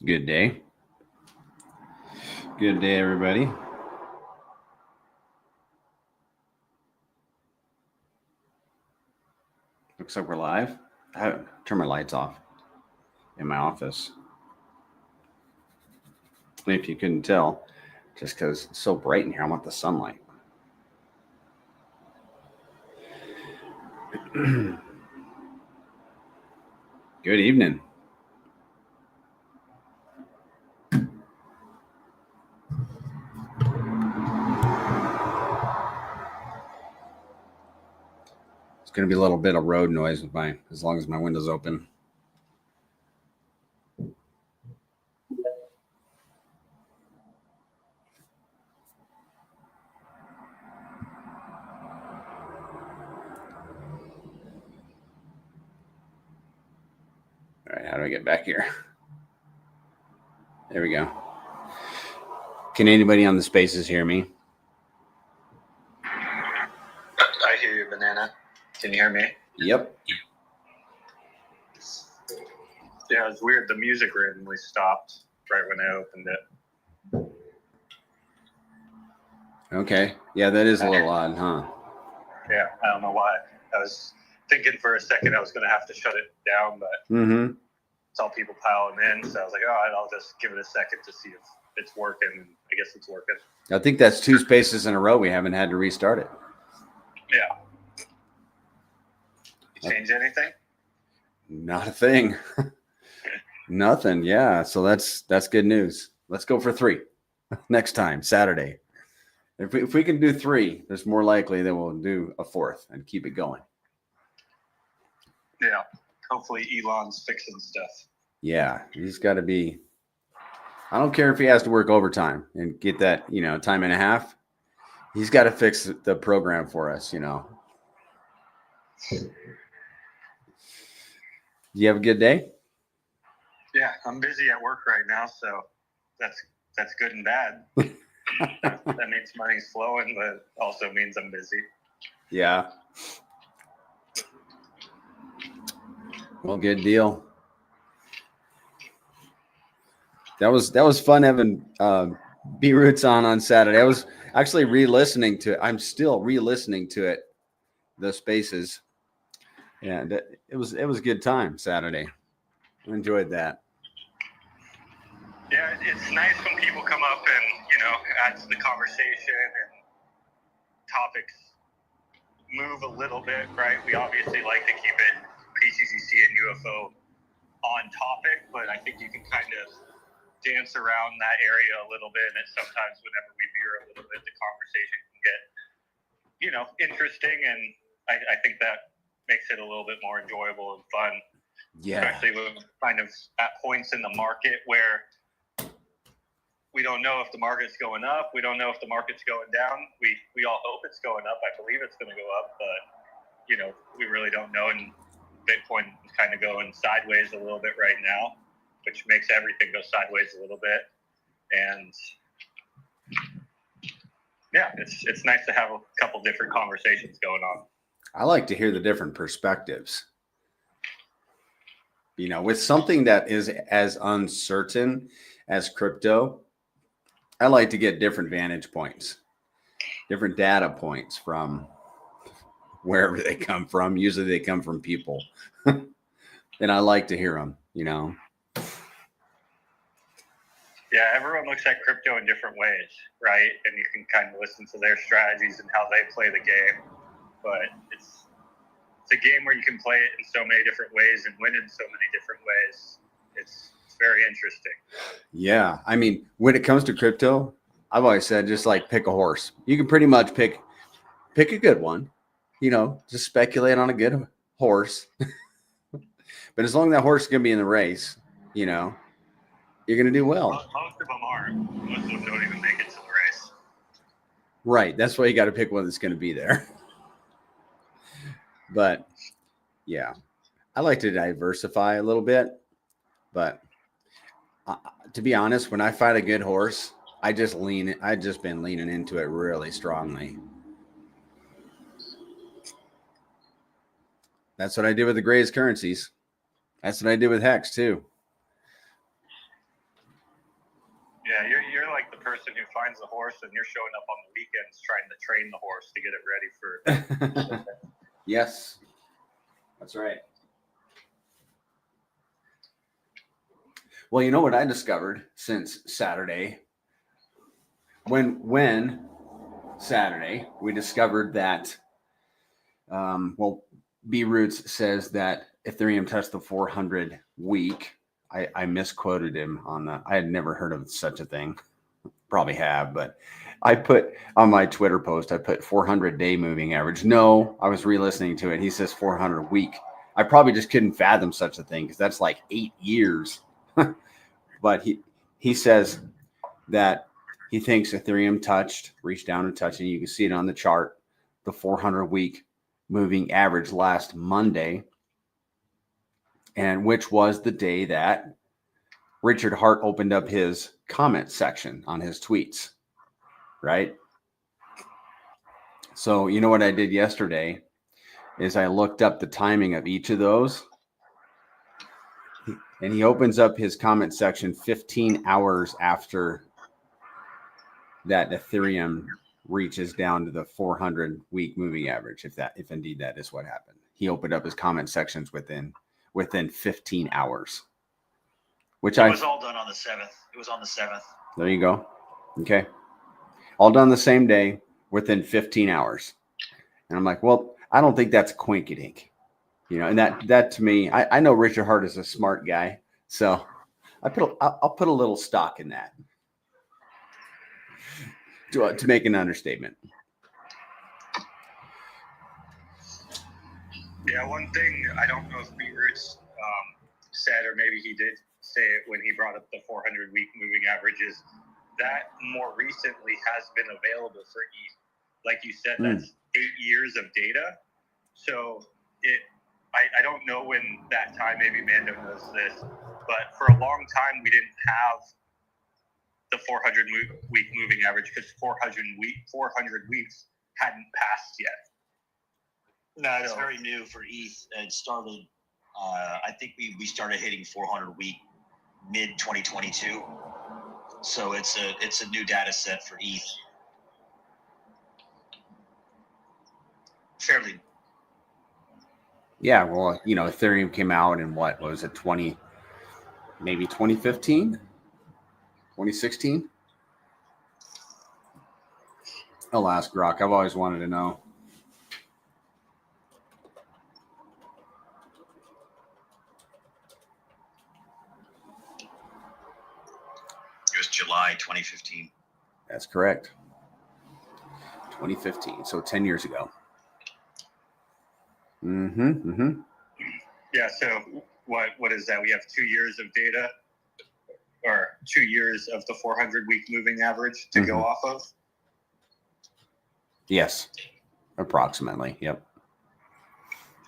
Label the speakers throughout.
Speaker 1: Good day. Good day, everybody. Looks like we're live. I turn my lights off in my office. If you couldn't tell, just because it's so bright in here, I want the sunlight. Good evening. It's going to be a little bit of road noise with as long as my window's open. All right, how do I get back here? There we go. Can anybody on the spaces hear me?
Speaker 2: I hear you, Banana. Can you hear me?
Speaker 1: Yep.
Speaker 2: Yeah, it's weird. The music randomly stopped right when I opened it.
Speaker 1: Okay. Yeah, that is a little odd, huh?
Speaker 2: Yeah, I don't know why. I was thinking for a second I was going to have to shut it down, but saw people piling in, so I was like, all right, I'll just give it a second to see if it's working, and I guess it's working.
Speaker 1: I think that's 2 spaces in a row we haven't had to restart it.
Speaker 2: Yeah. You change anything?
Speaker 1: Not a thing. Nothing. Yeah. So that's good news. Let's go for 3 next time, Saturday. If we can do 3, there's more likely that we'll do a 4th and keep it going.
Speaker 2: Yeah. Hopefully Elon's fixing stuff.
Speaker 1: Yeah. He's got to be. I don't care if he has to work overtime and get that, time and a half. He's got to fix the program for us, Do you have a good day?
Speaker 2: Yeah, I'm busy at work right now, so that's good and bad. That means money's flowing, but also means I'm busy.
Speaker 1: Yeah. Well, good deal. That was fun having B Roots on Saturday. I was actually re-listening to it. I'm still re-listening to it, the spaces, and it was a good time Saturday. I enjoyed that.
Speaker 2: Yeah, it's nice when people come up and add to the conversation and topics move a little bit, right? We obviously like to keep it pTGC and UFO on topic, but I think you can kind of dance around that area a little bit, and sometimes whenever we veer a little bit, the conversation can get interesting, and I think that makes it a little bit more enjoyable and fun.
Speaker 1: Yeah,
Speaker 2: especially when we're kind of at points in the market where we don't know if the market's going up, we don't know if the market's going down. We all hope it's going up. I believe it's going to go up, but we really don't know, and Bitcoin is kind of going sideways a little bit right now, which makes everything go sideways a little bit. And yeah, it's nice to have a couple different conversations going on.
Speaker 1: I like to hear the different perspectives. With something that is as uncertain as crypto, I like to get different vantage points, different data points from wherever they come from. Usually they come from people. And I like to hear them,
Speaker 2: Yeah, everyone looks at crypto in different ways, right? And you can kind of listen to their strategies and how they play the game. But it's a game where you can play it in so many different ways and win in so many different ways. It's very interesting.
Speaker 1: Yeah. I mean, when it comes to crypto, I've always said just like pick a horse. You can pretty much pick a good one, just speculate on a good horse. But as long as that horse is going to be in the race, you're going to do well.
Speaker 2: Most of them aren't. Most of them don't even make it to the race.
Speaker 1: Right. That's why you got to pick one that's going to be there. But yeah, I like to diversify a little bit. But to be honest, when I find a good horse, I've just been leaning into it really strongly. That's what I did with the Gray's currencies. That's what I did with Hex too.
Speaker 2: person who finds the horse, and you're showing up on the weekends trying to train the horse to get it ready for.
Speaker 1: Yes, that's right. Well, you know what I discovered since Saturday? When Saturday, we discovered that, B Roots says that Ethereum touched the 400 week. I misquoted him on that. I had never heard of such a thing. Probably have, but I put on my Twitter post, I put 400 day moving average. No, I was re-listening to it. He says 400 week. I probably just couldn't fathom such a thing because that's like 8 years. But he says that he thinks Ethereum reached down and touched, and you can see it on the chart, the 400 week moving average last Monday, and which was the day that Richard Hart opened up his comment section on his tweets, right? So you know what I did yesterday is I looked up the timing of each of those, and he opens up his comment section 15 hours after that Ethereum reaches down to the 400 week moving average, if indeed that is what happened. He opened up his comment sections within 15 hours. Which
Speaker 3: it was all done on the 7th. It was on the 7th.
Speaker 1: There you go. Okay. All done the same day within 15 hours. And I'm like, well, I don't think that's coinkydink. You know, and that to me, I know Richard Hart is a smart guy. So I'll put a little stock in that. To make an understatement.
Speaker 2: Yeah, one thing I don't know if B Roots said, or maybe he did say it when he brought up the 400 week moving averages, that more recently has been available for ETH. Like you said, that's 8 years of data. So I don't know when that time, maybe Mando knows this, but for a long time we didn't have the 400 week moving average because 400 weeks hadn't passed yet.
Speaker 3: No, it's very new for ETH. It started, I think we started hitting 400 week mid 2022. So it's a new data set for ETH. Fairly.
Speaker 1: Yeah, well, you know, Ethereum came out in what was it, 2015? 2016? I'll ask Grok. I've always wanted to know.
Speaker 3: It was July 2015.
Speaker 1: That's correct. 2015. So 10 years ago.
Speaker 2: Yeah, so what is that? We have 2 years of data, or 2 years of the 400 week moving average to go off of?
Speaker 1: Yes, approximately. Yep.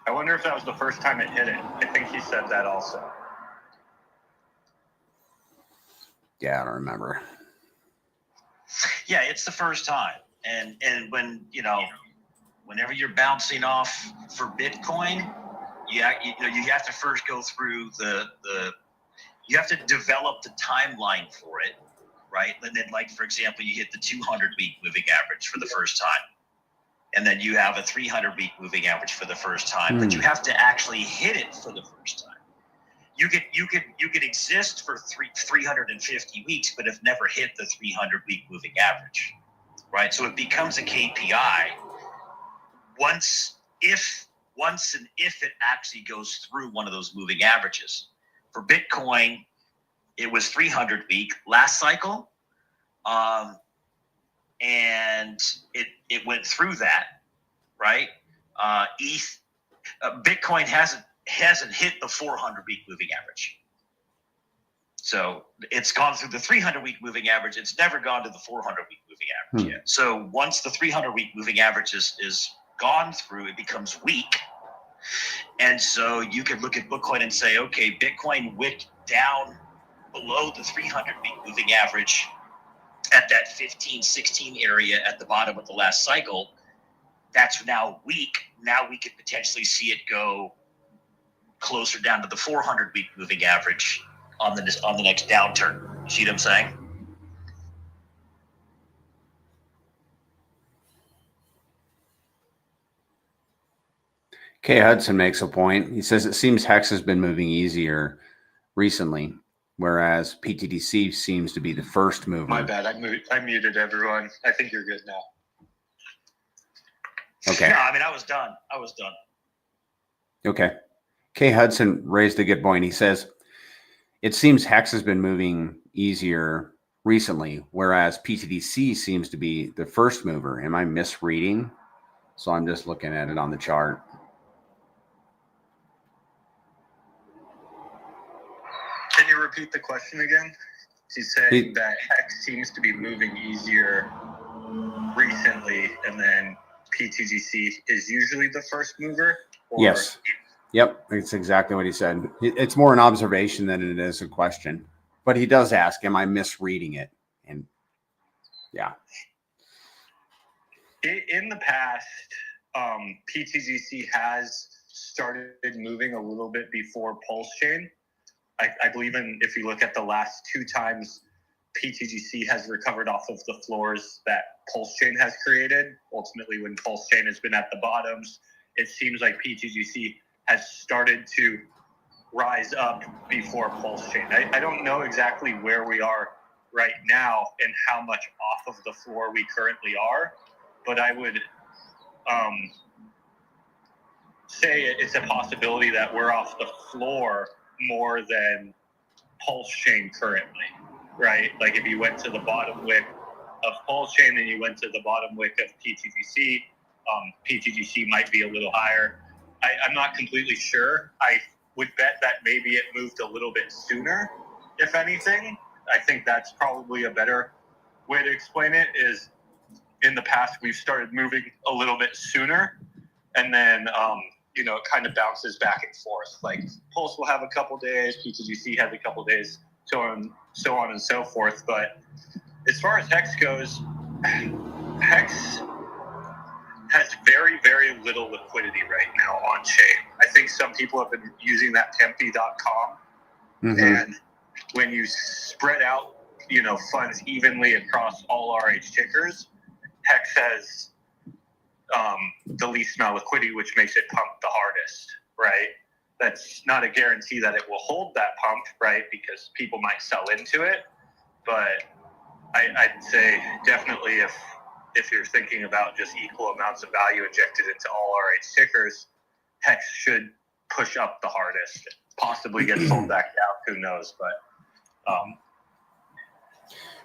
Speaker 2: I wonder if that was the first time it hit it. I think he said that also.
Speaker 1: Yeah, I don't remember.
Speaker 3: Yeah, it's the first time. And when, whenever you're bouncing off for Bitcoin, you have to first go through you have to develop the timeline for it, right? And then, like, for example, you hit the 200-week moving average for the first time. And then you have a 300-week moving average for the first time. But you have to actually hit it for the first time. You could exist for 350 weeks, but have never hit the 300-week moving average, right? So it becomes a KPI once and if it actually goes through one of those moving averages. For Bitcoin, it was 300 week last cycle, and it went through that, right? Bitcoin hasn't hit the 400 week moving average. So it's gone through the 300 week moving average. It's never gone to the 400 week moving average yet. So once the 300 week moving average is gone through, it becomes weak. And so you could look at Bitcoin and say, okay, Bitcoin wicked down below the 300 week moving average at that 15-16 area at the bottom of the last cycle. That's now weak. Now we could potentially see it go closer down to the 400 week moving average on the next downturn. You see what I'm saying?
Speaker 1: Kay Hudson makes a point. He says it seems Hex has been moving easier recently, whereas PTDC seems to be the first mover.
Speaker 2: My bad. I muted everyone. I think you're good now.
Speaker 1: Okay.
Speaker 3: No, I mean, I was done.
Speaker 1: Okay. Kay Hudson raised a good point. He says it seems Hex has been moving easier recently, whereas PTDC seems to be the first mover. Am I misreading? So I'm just looking at it on the chart.
Speaker 2: Can you repeat the question again? He's saying that Hex seems to be moving easier recently, and then PTGC is usually the first mover? Or?
Speaker 1: Yes. Yep. It's exactly what he said. It's more an observation than it is a question. But he does ask, am I misreading it? And yeah.
Speaker 2: In the past, PTGC has started moving a little bit before PulseChain. I believe if you look at the last 2 times, PTGC has recovered off of the floors that PulseChain has created. Ultimately, when PulseChain has been at the bottoms, it seems like PTGC has started to rise up before PulseChain. I don't know exactly where we are right now and how much off of the floor we currently are, but I would say it's a possibility that we're off the floor more than PulseChain currently, right? Like if you went to the bottom wick of PulseChain and you went to the bottom wick of PTGC, PTGC might be a little higher. I'm not completely sure. I would bet that maybe it moved a little bit sooner, if anything. I think that's probably a better way to explain it is in the past we've started moving a little bit sooner, and then it kind of bounces back and forth. Like Pulse will have a couple days, PTGC has a couple days, so on and so forth. But as far as Hex goes, Hex has very, very little liquidity right now on chain. I think some people have been using that Tempe.com, and when you spread out, funds evenly across all RH tickers, Hex has the least amount of liquidity, which makes it pump the hardest, right? That's not a guarantee that it will hold that pump, right? Because people might sell into it. But I'd say definitely if you're thinking about just equal amounts of value injected into all RH tickers, Hex should push up the hardest, possibly get sold back down, who knows. But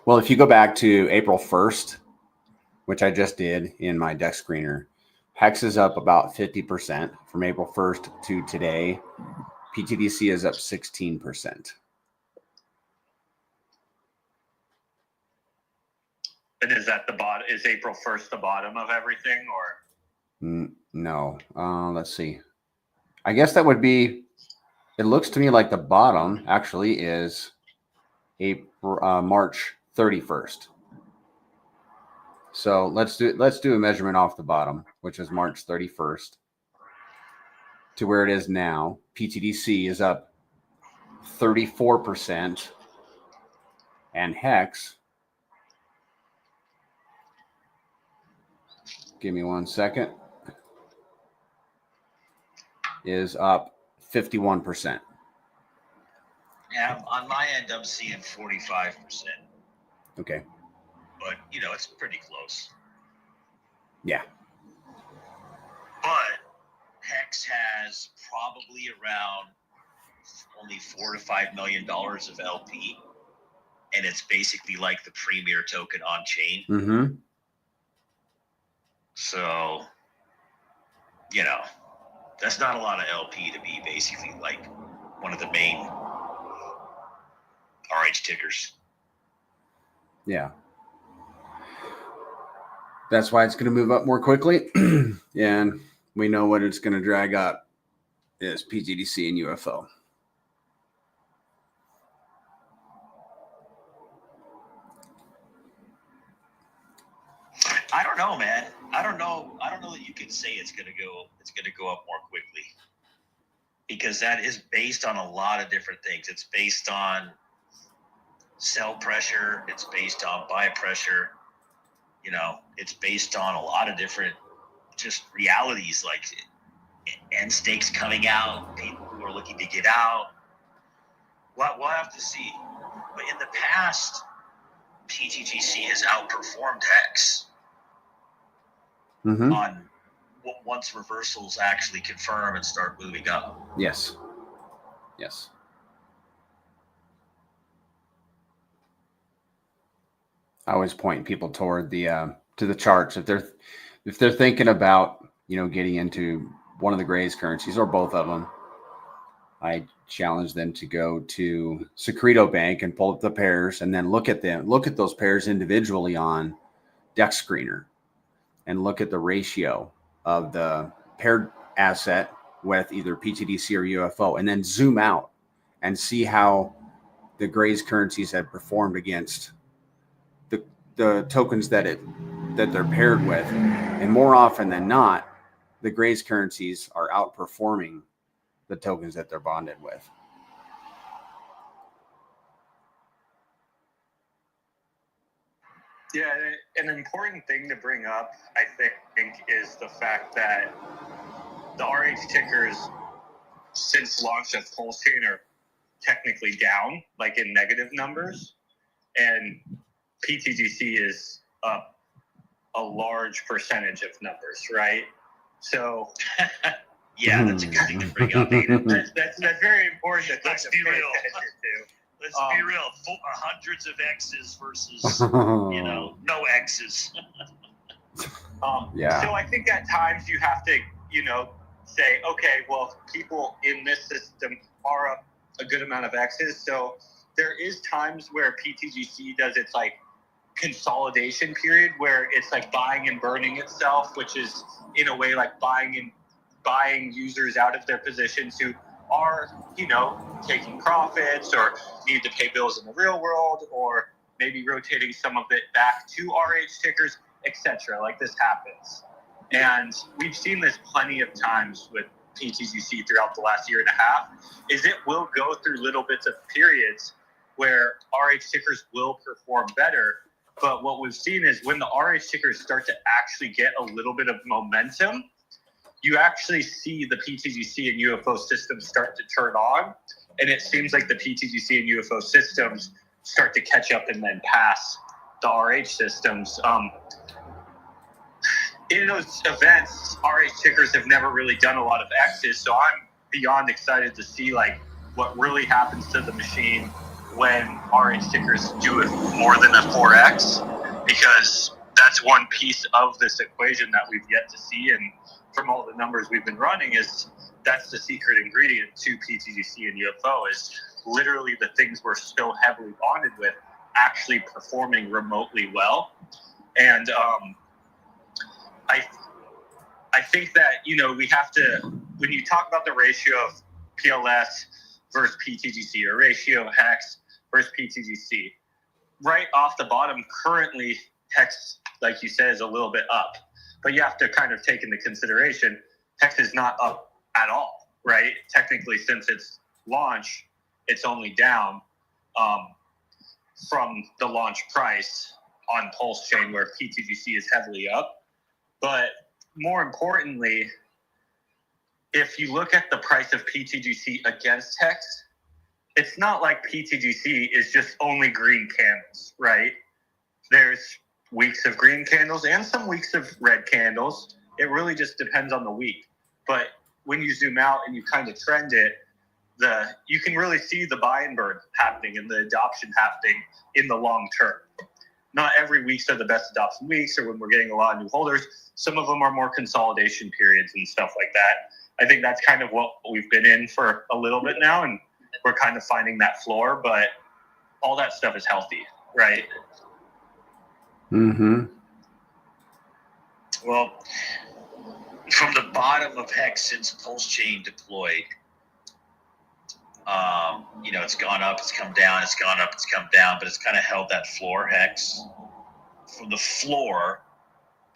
Speaker 1: well, if you go back to April 1st, which I just did in my deck screener, Hex is up about 50% from April 1st to today. PTDC is up 16%.
Speaker 2: And is that the bottom? Is April 1st the bottom of everything, or?
Speaker 1: No. Let's see. I guess that would be. It looks to me like the bottom actually is March 31st. So let's do a measurement off the bottom, which is March 31st, to where it is now. PTDC is up 34%, and Hex. Give me 1 second. Is up 51%.
Speaker 3: Yeah, on my end, I'm seeing 45%.
Speaker 1: Okay.
Speaker 3: But, it's pretty close.
Speaker 1: Yeah.
Speaker 3: But Hex has probably around only $4 to $5 million of LP. And it's basically like the premier token on chain.
Speaker 1: Mm-hmm.
Speaker 3: So, that's not a lot of LP to be basically like one of the main RH tickers.
Speaker 1: Yeah. That's why it's going to move up more quickly. And we know what it's going to drag up is PTDC and UFO.
Speaker 3: I don't know, man. I don't know that you can say it's gonna go up more quickly. Because that is based on a lot of different things. It's based on sell pressure, it's based on buy pressure, it's based on a lot of different just realities. Like and stakes coming out, people who are looking to get out. We'll have to see. But in the past, pTGC has outperformed Hex on once reversals actually confirm and start moving up.
Speaker 1: Yes. I always point people toward the to the charts if they're thinking about getting into one of the Grays currencies or both of them. I challenge them to go to Secreto Bank and pull up the pairs and then look at those pairs individually on Dex Screener and look at the ratio of the paired asset with either pTGC or UFO, and then zoom out and see how the Grays currencies have performed against the tokens that they're paired with. And more often than not, the Grays currencies are outperforming the tokens that they're bonded with.
Speaker 2: Yeah, an important thing to bring up, I think, is the fact that the RH tickers, since launch of PulseChain, are technically down, like in negative numbers, and pTGC is up a large percentage of numbers, right? So,
Speaker 3: yeah, that's a good thing to bring up.
Speaker 2: That's very important.
Speaker 3: Let's be real. Let's be real. Hundreds of X's versus no X's.
Speaker 2: So I think at times you have to say, okay, well, people in this system are up a good amount of X's. So there is times where pTGC does its like consolidation period where it's like buying and burning itself, which is in a way like buying users out of their positions who are, taking profits or need to pay bills in the real world, or maybe rotating some of it back to RH tickers, etc. Like this happens. And we've seen this plenty of times with pTGC throughout the last year and a half, is it will go through little bits of periods where RH tickers will perform better. But what we've seen is when the RH tickers start to actually get a little bit of momentum, you actually see the pTGC and UFO systems start to turn on. And it seems like the pTGC and UFO systems start to catch up and then pass the RH systems. In those events, RH tickers have never really done a lot of X's, so I'm beyond excited to see like what really happens to the machine when RH tickers do it more than a 4X, because that's one piece of this equation that we've yet to see. And from all the numbers we've been running, is that's the secret ingredient to pTGC and UFO, is literally the things we're so heavily bonded with actually performing remotely well. And I think that, we have to, when you talk about the ratio of PLS versus pTGC or ratio of Hex versus pTGC, right off the bottom, currently Hex, like you said, is a little bit up. But you have to kind of take into consideration, Hex is not up at all, right? Technically, since its launch, it's only down from the launch price on PulseChain, where pTGC is heavily up. But more importantly, if you look at the price of pTGC against Hex, it's not like pTGC is just only green candles, right? There's weeks of green candles and some weeks of red candles. It really just depends on the week. But when you zoom out and you kind of trend it, you can really see the buy and burn happening and the adoption happening in the long term. Not every weeks are the best adoption weeks or when we're getting a lot of new holders. Some of them are more consolidation periods and stuff like that. I think that's kind of what we've been in for a little bit now, and we're kind of finding that floor, but all that stuff is healthy, right?
Speaker 1: Mm-hmm.
Speaker 3: Well, from the bottom of Hex since PulseChain deployed, it's gone up, it's come down, it's gone up, it's come down, but it's kind of held that floor Hex. From the floor,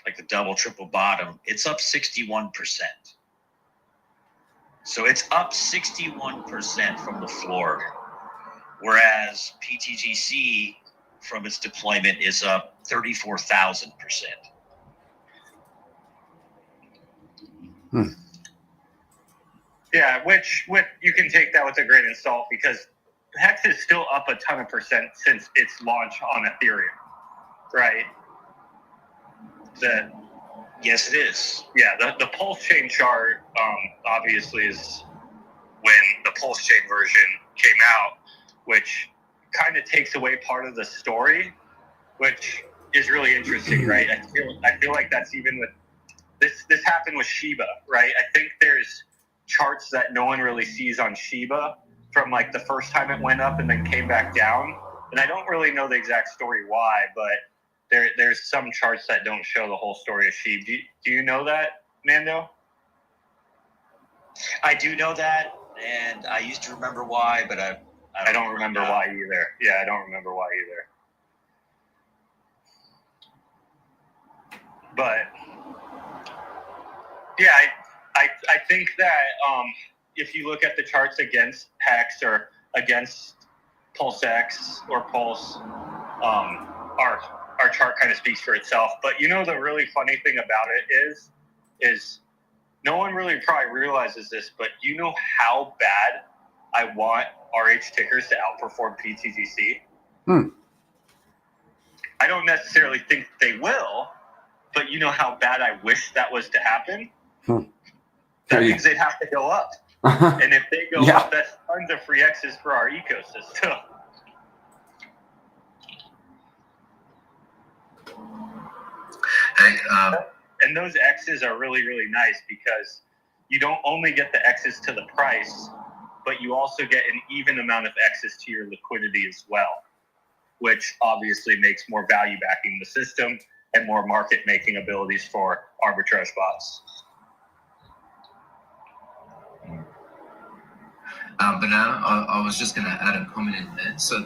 Speaker 3: like the double, triple bottom, it's up 61%. So it's up 61% from the floor, whereas pTGC from its deployment is up 34,000%.
Speaker 2: Yeah, which you can take that with a grain of salt because Hex is still up a ton of percent since its launch on Ethereum, right?
Speaker 3: Yes, it is.
Speaker 2: Yeah, the PulseChain chart obviously is when the PulseChain version came out, which kind of takes away part of the story, which is really interesting, right? I feel like that's even with this happened with Shiba, right? I think there's charts that no one really sees on Shiba from like the first time it went up and then came back down. And I don't really know the exact story why, but there's some charts that don't show the whole story of Shiba. Do you know that, Mando?
Speaker 3: I do know that, and I used to remember why, but I
Speaker 2: don't remember why either. Yeah, I don't remember why either. But yeah, I think that if you look at the charts against Hex or against PulseX or Pulse, our chart kind of speaks for itself. But you know the really funny thing about it is no one really probably realizes this, but you know how bad I want RH tickers to outperform pTGC? I don't necessarily think they will, but you know how bad I wish that was to happen? That means they'd have to go up. And if they go up, that's tons of free X's for our ecosystem. And those X's are really, really nice because you don't only get the X's to the price, but you also get an even amount of X's to your liquidity as well, which obviously makes more value backing the system and more market making abilities for arbitrage bots.
Speaker 4: But now I was just going to add a comment in there. So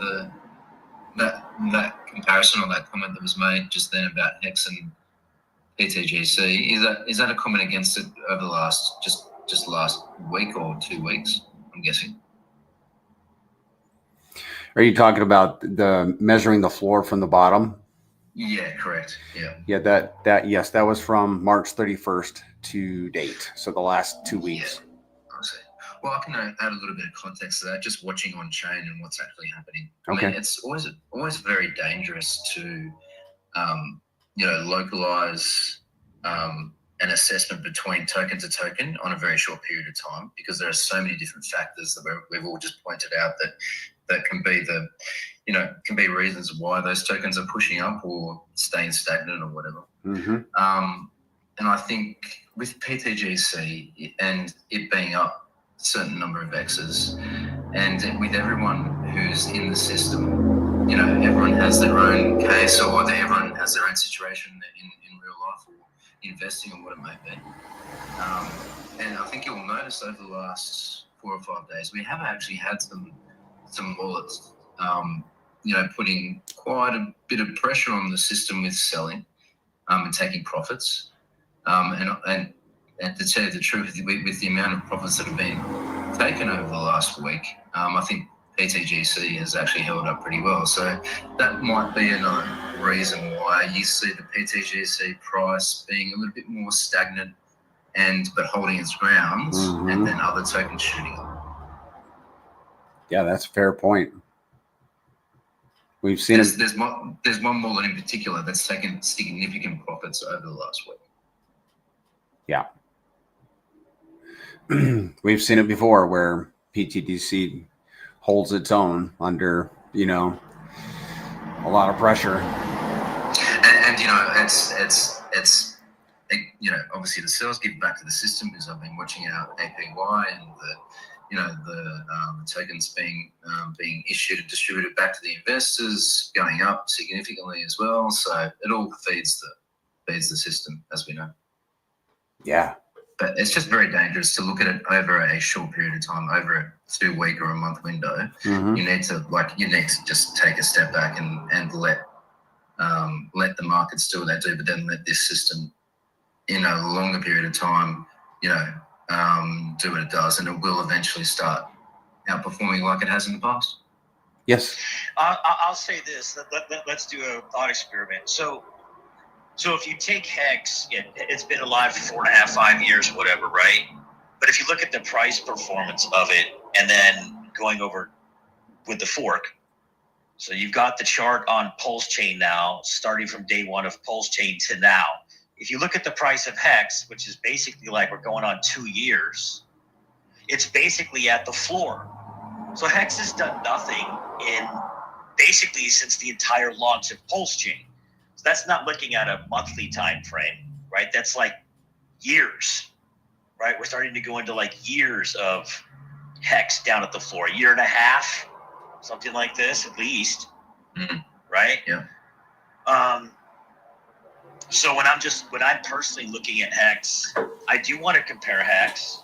Speaker 4: that comparison or that comment that was made just then about Hex and pTGC, is that a comment against it over the last just last week or 2 weeks? I'm guessing.
Speaker 1: Are you talking about the measuring the floor from the bottom?
Speaker 4: Yeah, correct. Yeah.
Speaker 1: Yeah, yes, that was from March 31st to date. So the last 2 weeks.
Speaker 4: Yeah. I see. Well, I can add a little bit of context to that, just watching on chain and what's actually happening.
Speaker 1: Okay.
Speaker 4: I mean, it's always very dangerous to, localize an assessment between token to token on a very short period of time, because there are so many different factors that we've all just pointed out that can be reasons why those tokens are pushing up or staying stagnant or whatever.
Speaker 1: Mm-hmm.
Speaker 4: And I think with pTGC and it being up a certain number of X's, and with everyone who's in the system, everyone has their own case, or everyone has their own situation in real life or investing or what it may be. And I think you'll notice over the last 4 or 5 days, we have actually had some wallets, putting quite a bit of pressure on the system with selling and taking profits. And to tell you the truth, with the amount of profits that have been taken over the last week, I think pTGC has actually held up pretty well. So that might be another reason why you see the pTGC price being a little bit more stagnant but holding its ground,
Speaker 1: mm-hmm.
Speaker 4: and then other tokens shooting up.
Speaker 1: Yeah, that's a fair point. We've seen
Speaker 4: there's one wallet in particular that's taken significant profits over the last week.
Speaker 1: Yeah. We've seen it before where pTGC holds its own under, a lot of pressure.
Speaker 4: And it's obviously the sales give back to the system, because I've been watching out APY and the tokens being issued and distributed back to the investors, going up significantly as well. So it all feeds the system, as we know.
Speaker 1: Yeah.
Speaker 4: But it's just very dangerous to look at it over a short period of time, over a 2-week or a month window.
Speaker 1: Mm-hmm.
Speaker 4: You need to just take a step back and let the markets do what they do, but then let this system, in a longer period of time, do what it does, and it will eventually start outperforming like it has in the past.
Speaker 1: Yes.
Speaker 3: I'll say this. Let's do a thought experiment. So if you take Hex, it's been alive for 4.5, 5 years, whatever, right? But if you look at the price performance of it, and then going over with the fork, so you've got the chart on PulseChain now, starting from day one of PulseChain to now. If you look at the price of Hex, which is basically like we're going on 2 years, it's basically at the floor. So Hex has done nothing in basically since the entire launch of PulseChain. So that's not looking at a monthly time frame, right? That's like years, right? We're starting to go into like years of Hex down at the floor, a year and a half, something like this at least, right?
Speaker 4: Yeah.
Speaker 3: So when I'm personally looking at Hex, I do want to compare Hex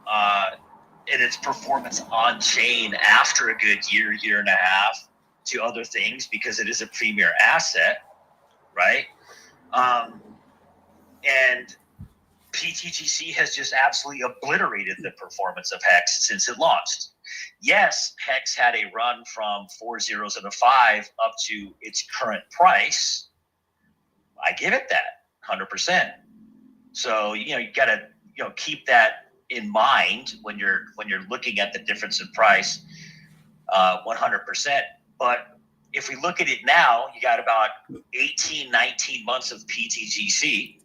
Speaker 3: and its performance on chain after a good year and a half to other things because it is a premier asset, right? And pTGC has just absolutely obliterated the performance of Hex since it launched. Yes, Hex had a run from 4 zeros and a 5 up to its current price. I give it that 100%. So, you got to, keep that in mind when you're looking at the difference in price, 100%. But if we look at it now, you got about 18, 19 months of pTGC,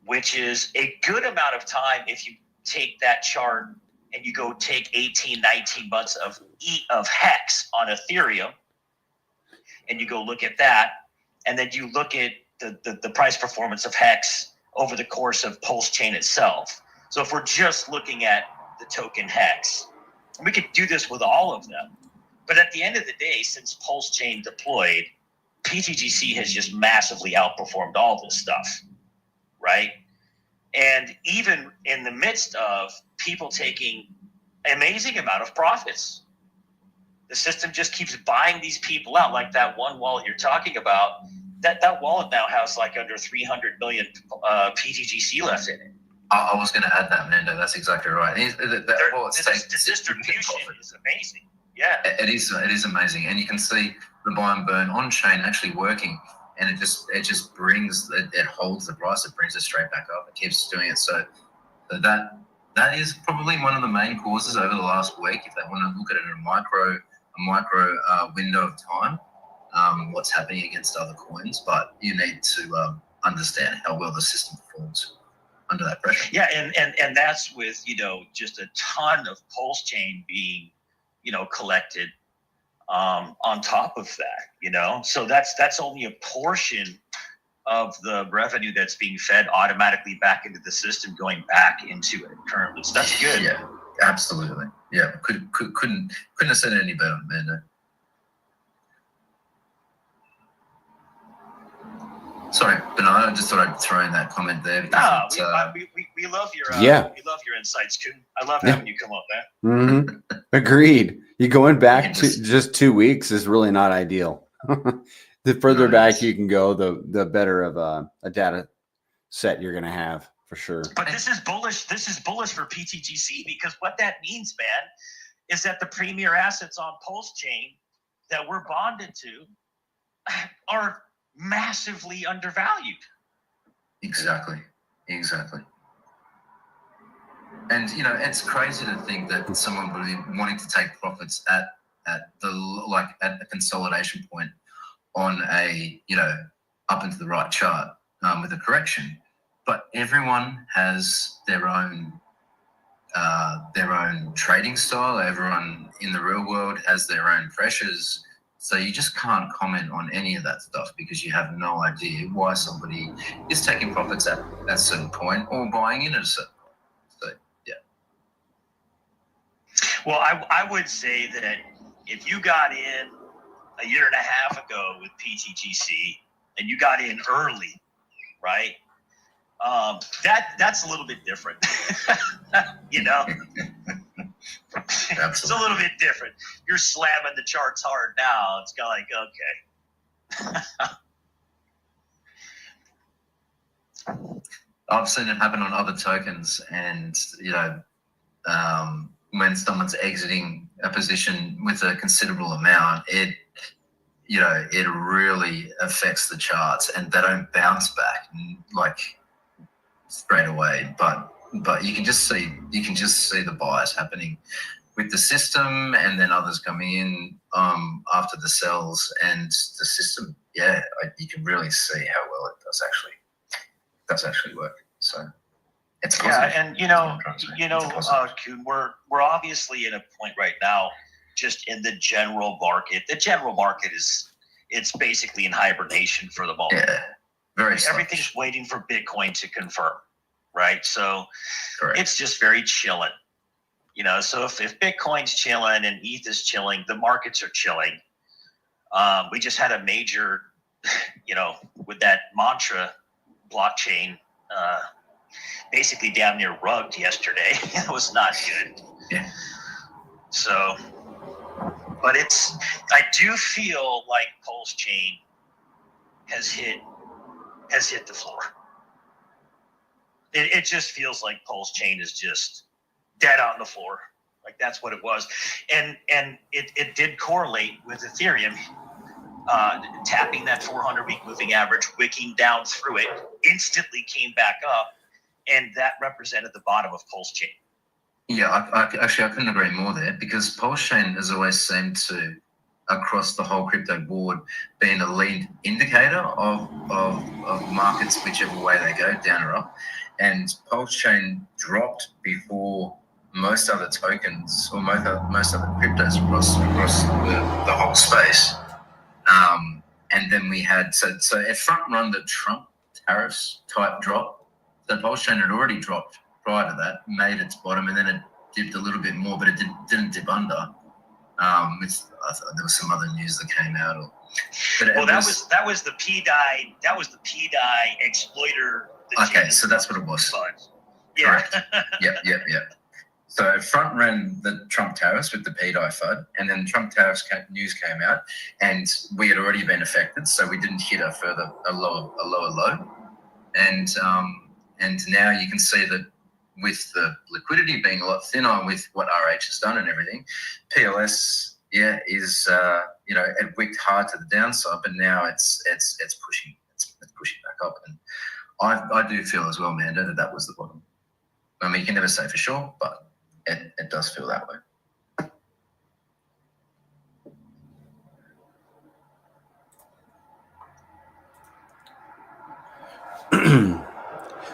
Speaker 3: which is a good amount of time if you take that chart and you go take 18, 19 months of Hex on Ethereum, and you go look at that, and then you look at the price performance of Hex over the course of PulseChain itself. So if we're just looking at the token Hex, we could do this with all of them. But at the end of the day, since PulseChain deployed, pTGC has just massively outperformed all this stuff, right? And even in the midst of people taking an amazing amount of profits, the system just keeps buying these people out. Like that one wallet you're talking about, that wallet now has like under 300 million pTGC left in it.
Speaker 4: I was going to add that, Mando. That's exactly right.
Speaker 3: The distribution is amazing. Yeah,
Speaker 4: it is amazing, and you can see the buy and burn on chain actually working, and it just brings it holds the price. It brings it straight back up. It keeps doing it. So that is probably one of the main causes over the last week. If they want to look at it in a micro window of time, what's happening against other coins, but you need to understand how well the system performs under that pressure.
Speaker 3: Yeah, and that's with just a ton of PulseChain being collected on top of that, so that's only a portion of the revenue that's being fed automatically back into the system, going back into it currently. So that's good.
Speaker 4: Yeah, absolutely. Yeah, couldn't have said it any better, man. Sorry, Bernardo, I just thought I'd throw in that comment there. Because
Speaker 3: we love your
Speaker 1: we
Speaker 3: love your insights, Kuhn. I love having you come up, man.
Speaker 1: Mm-hmm. Agreed. You going back to just 2 weeks is really not ideal. The further back you can go, the better of a data set you're going to have for sure.
Speaker 3: But this is bullish. This is bullish for pTGC, because what that means, man, is that the premier assets on PulseChain that we're bonded to are massively undervalued.
Speaker 4: Exactly. And it's crazy to think that someone would be wanting to take profits at a consolidation point on a up into the right chart with a correction, but everyone has their own trading style. Everyone in the real world has their own pressures. So you just can't comment on any of that stuff because you have no idea why somebody is taking profits at a certain point or buying in at a certain point. So, yeah.
Speaker 3: Well, I would say that if you got in a year and a half ago with pTGC and you got in early, right? That's a little bit different. It's a little bit different. You're slamming the charts hard now. It's kind of like, okay.
Speaker 4: I've seen it happen on other tokens, and when someone's exiting a position with a considerable amount, it really affects the charts, and they don't bounce back like straight away. But but you can just see the bias happening with the system, and then others coming in after the sells, and the system. Yeah, you can really see how well it does actually work. So it's positive.
Speaker 3: Yeah, and Kuhn, we're obviously in a point right now, just in the general market. The general market it's basically in hibernation for the moment.
Speaker 4: Yeah, very.
Speaker 3: Everything's waiting for Bitcoin to confirm, right? So
Speaker 4: Correct.
Speaker 3: It's just very chilling. So if Bitcoin's chilling and ETH is chilling, the markets are chilling. We just had a major, with that mantra blockchain, basically damn near rugged yesterday. It was not good.
Speaker 4: Yeah.
Speaker 3: So, but I do feel like PulseChain has hit the floor. It just feels like PulseChain is just dead on the floor. Like that's what it was. And it did correlate with Ethereum tapping that 400-week moving average, wicking down through it, instantly came back up, and that represented the bottom of PulseChain.
Speaker 4: Yeah, I couldn't agree more there, because PulseChain has always seemed to, across the whole crypto board, being a lead indicator of markets whichever way they go, down or up. And PulseChain dropped before most other tokens or most other cryptos across the whole space. And then we had so it front run the Trump tariffs type drop. So PulseChain had already dropped prior to that, made its bottom, and then it dipped a little bit more, but it didn't dip under. There was some other news that came out.
Speaker 3: That was the PDI. That was the PDI exploiter.
Speaker 4: Okay, so that's what it was.
Speaker 3: Yeah.
Speaker 4: Correct. Yep. So it front ran the Trump tariffs with the PDI FUD, and then Trump tariffs news came out, and we had already been affected, so we didn't hit a lower low, and now you can see that with the liquidity being a lot thinner, with what RH has done and everything, PLS is it wicked hard to the downside, but now it's pushing back up, and I do feel as well, Mando, that was the bottom. I mean, you can never say for sure, but it does feel that way.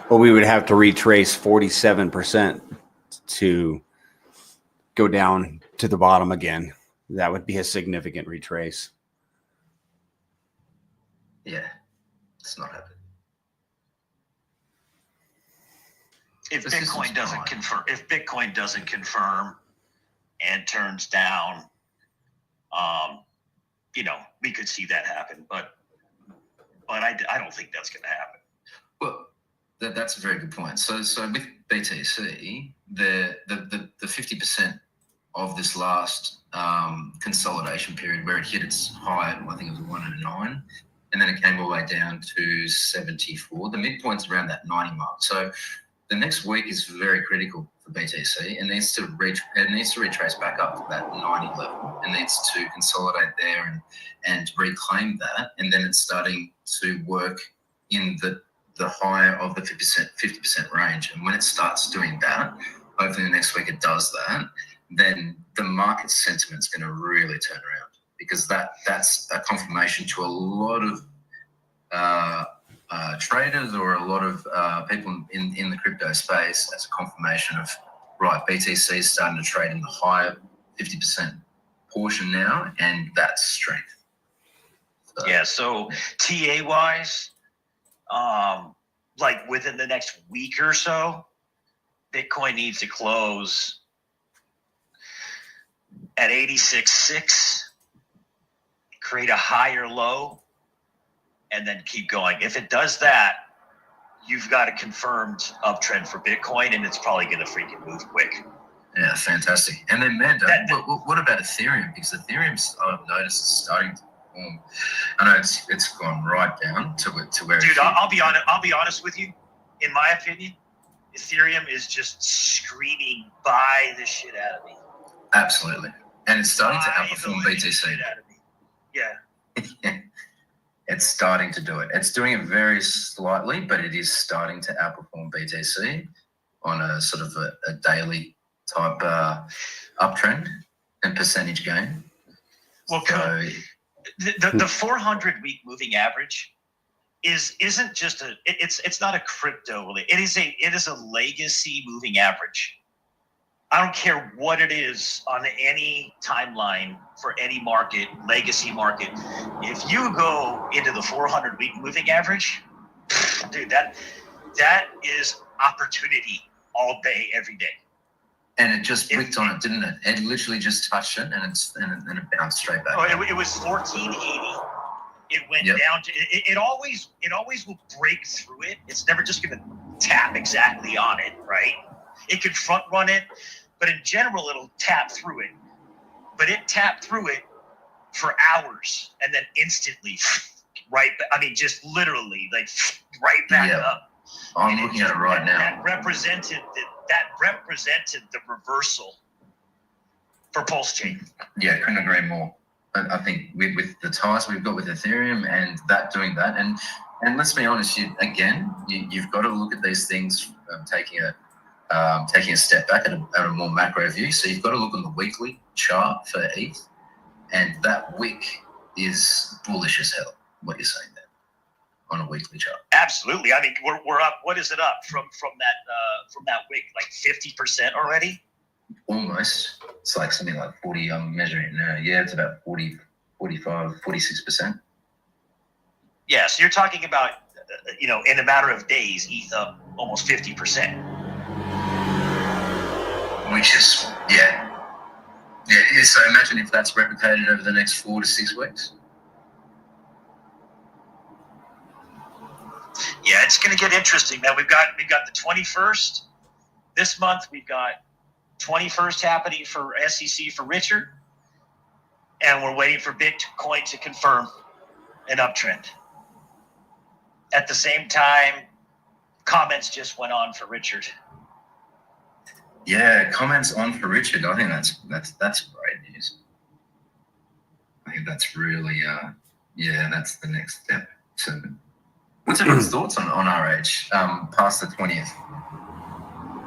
Speaker 1: Well, we would have to retrace 47% to go down to the bottom again. That would be a significant retrace.
Speaker 4: Yeah, it's not happening.
Speaker 3: If Bitcoin doesn't confirm and turns down, we could see that happen, but I don't think that's going to happen.
Speaker 4: Well, that's a very good point. So with BTC, the 50% of this last consolidation period where it hit its high, I think it was 109, and then it came all the way down to 74. The midpoint's around that 90 mark. So the next week is very critical for BTC. It needs to retrace back up to that 90 level. It needs to consolidate there and reclaim that. And then it's starting to work in the higher of the 50% range. And when it starts doing that, hopefully the next week it does that, then the market sentiment's going to really turn around, because that's a confirmation to a lot of traders or a lot of people in the crypto space. That's a confirmation of, right, BTC is starting to trade in the higher 50% portion now, and that's strength.
Speaker 3: So TA wise, like within the next week or so, Bitcoin needs to close at 86.6, create a higher low, and then keep going. If it does that, you've got a confirmed uptrend for Bitcoin, and it's probably going to freaking move quick.
Speaker 4: Yeah, fantastic. And then, Mando, what about Ethereum? Because Ethereum's, I've noticed, is starting to perform. I know it's gone right down to where.
Speaker 3: Dude, I'll be honest with you. In my opinion, Ethereum is just screaming, buy the shit out of me.
Speaker 4: Absolutely, and it's starting to outperform BTC.
Speaker 3: Yeah.
Speaker 4: It's starting to do it. It's doing it very slightly, but it is starting to outperform BTC on a sort of a daily type uptrend and percentage gain.
Speaker 3: Well,
Speaker 4: So
Speaker 3: the 400 week moving average isn't just it's not a crypto really. It is a legacy moving average. I don't care what it is on any timeline for any market, legacy market. If you go into the 400 week moving average, dude, that is opportunity all day, every day.
Speaker 4: and it just wicked on it, didn't it? It literally just touched it, and it bounced straight back.
Speaker 3: Oh, it was 1480. It went down to it always will break through it. It's never just going to tap exactly on it, right? It could front run it, but in general, it'll tap through it. But it tapped through it for hours and then instantly, right? I mean, just literally, like right back up.
Speaker 4: I'm looking at it right now.
Speaker 3: That represented the reversal for PulseChain.
Speaker 4: Yeah, couldn't agree more. I think with the ties we've got with Ethereum and that doing that, and let's be honest, you've got to look at these things taking a step back at a more macro view. So you've got to look on the weekly chart for ETH, and that wick is bullish as hell. What you're saying there on a weekly chart?
Speaker 3: Absolutely. I mean, we're up. What is it up from that wick? Like 50% already?
Speaker 4: Almost. It's like something like 40. I'm measuring it now. Yeah, it's about 40, 45, 46%.
Speaker 3: Yeah. So you're talking about, in a matter of days, ETH up almost 50%.
Speaker 4: Which is, yeah. So imagine if that's replicated over the next 4 to 6 weeks.
Speaker 3: Yeah, it's going to get interesting. Now we've got the 21st this month. We've got 21st happening for SEC for Richard, and we're waiting for Bitcoin to confirm an uptrend. At the same time, comments just went on for Richard.
Speaker 4: Yeah, comments on for Richard. I think that's great news. I think that's really that's the next step. So, what's everyone's thoughts on RH past the 20th?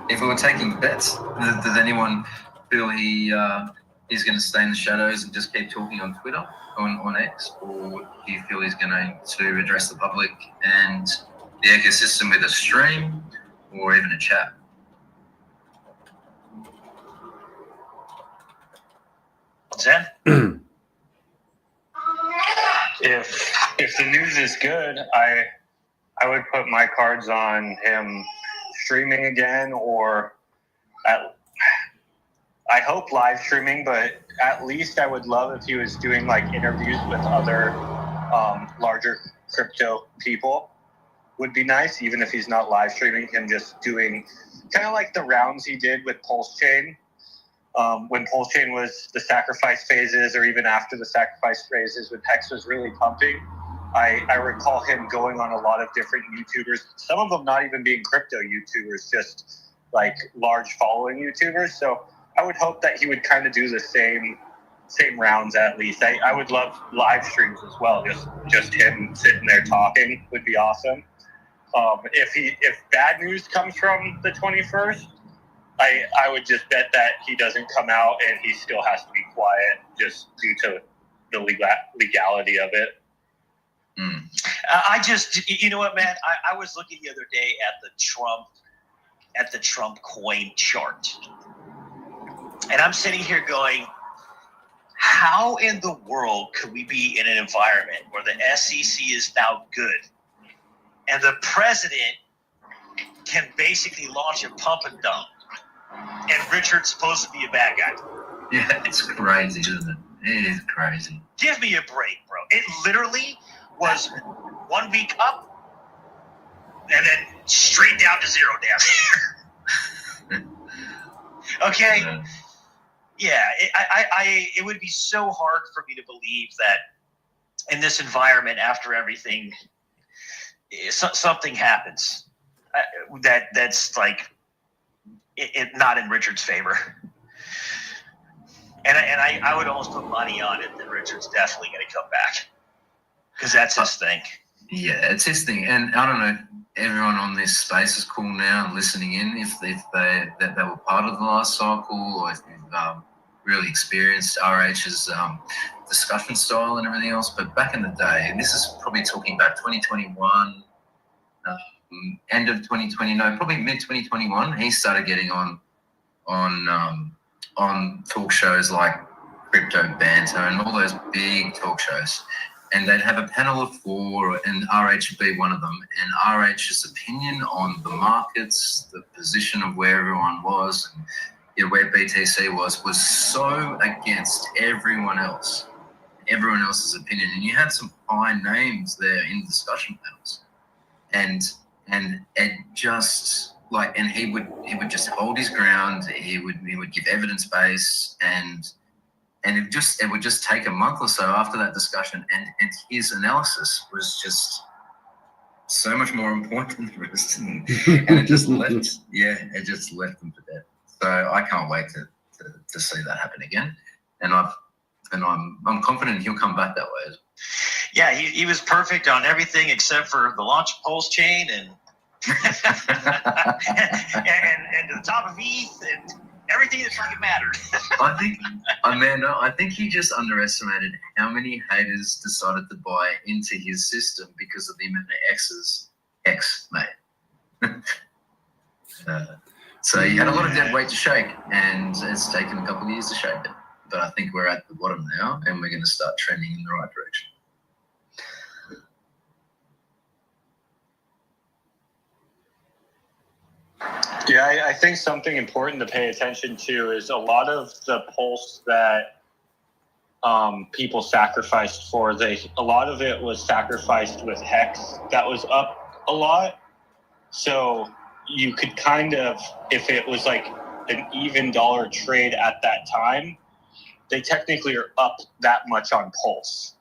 Speaker 4: If we were taking bets, does anyone feel he's going to stay in the shadows and just keep talking on Twitter, on X, or do you feel he's going to address the public and the ecosystem with a stream or even a chat?
Speaker 3: Zen?
Speaker 2: If the news is good, I would put my cards on him streaming again, or I hope live streaming, but at least I would love if he was doing like interviews with other larger crypto people. Would be nice, even if he's not live streaming, him just doing kind of like the rounds he did with PulseChain. When PulseChain was the sacrifice phases, or even after the sacrifice phases when Hex was really pumping, I recall him going on a lot of different YouTubers, some of them not even being crypto YouTubers, just like large following YouTubers. So I would hope that he would kind of do the same rounds at least. I would love live streams as well. Just him sitting there talking would be awesome. If bad news comes from the 21st, I would just bet that he doesn't come out and he still has to be quiet just due to the legality of it.
Speaker 3: I just, you know what, man? I was looking the other day at the Trump coin chart, and I'm sitting here going, how in the world could we be in an environment where the SEC is now good, and the president can basically launch a pump and dump, and Richard's supposed to be a bad guy?
Speaker 4: Yeah, it's crazy, isn't it? It is crazy.
Speaker 3: Give me a break, bro. It literally was 1 week up and then straight down to zero down here. Okay? Yeah, it would be so hard for me to believe that in this environment, after everything, something happens that's like it not in Richard's favor. And I would almost put money on it that Richard's definitely going to come back, because that's his thing.
Speaker 4: Yeah, it's his thing. And I don't know everyone on this space is cool now and listening in if they were part of the last cycle, or if you've really experienced RH's discussion style and everything else. But back in the day, and this is probably talking about 2021, end of 2020, no, probably mid 2021, he started getting on talk shows like Crypto Banter and all those big talk shows. And they'd have a panel of 4, and RH would be one of them. And RH's opinion on the markets, the position of where everyone was, and where BTC was so against everyone else's opinion. And you had some high names there in discussion panels, and just like, and he would just hold his ground. He would give evidence base, and it would just take a month or so after that discussion, and his analysis was just so much more important than the rest, and it just left them for dead. So I can't wait to see that happen again, and I'm confident he'll come back that way.
Speaker 3: Yeah, he was perfect on everything except for the launch of PulseChain and and the top of ETH and everything that fucking mattered. I think he just underestimated how many haters decided to buy into his system because of the amount of X made. So he had a lot of dead weight to shake, and it's taken a couple of years to shake it. But I think we're at the bottom now, and we're going to start trending in the right direction.
Speaker 2: Yeah, I think something important to pay attention to is a lot of the pulse that people sacrificed for. A lot of it was sacrificed with Hex that was up a lot. So you could kind of, if it was like an even dollar trade at that time, they technically are up that much on pulse.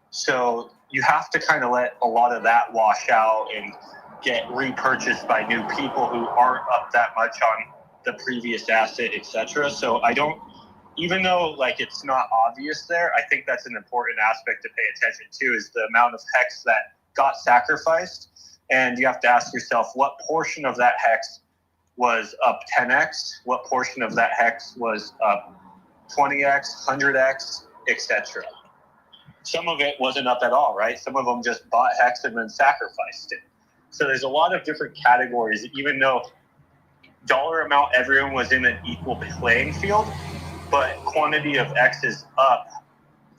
Speaker 2: So you have to kind of let a lot of that wash out and get repurchased by new people who aren't up that much on the previous asset, etc. So I don't, even though like it's not obvious there, I think that's an important aspect to pay attention to, is the amount of Hex that got sacrificed. And you have to ask yourself, what portion of that Hex was up 10x? What portion of that Hex was up 20x, 100x, etc.? Some of it wasn't up at all, right? Some of them just bought Hex and then sacrificed it. So there's a lot of different categories, even though dollar amount, everyone was in an equal playing field, but quantity of X is up.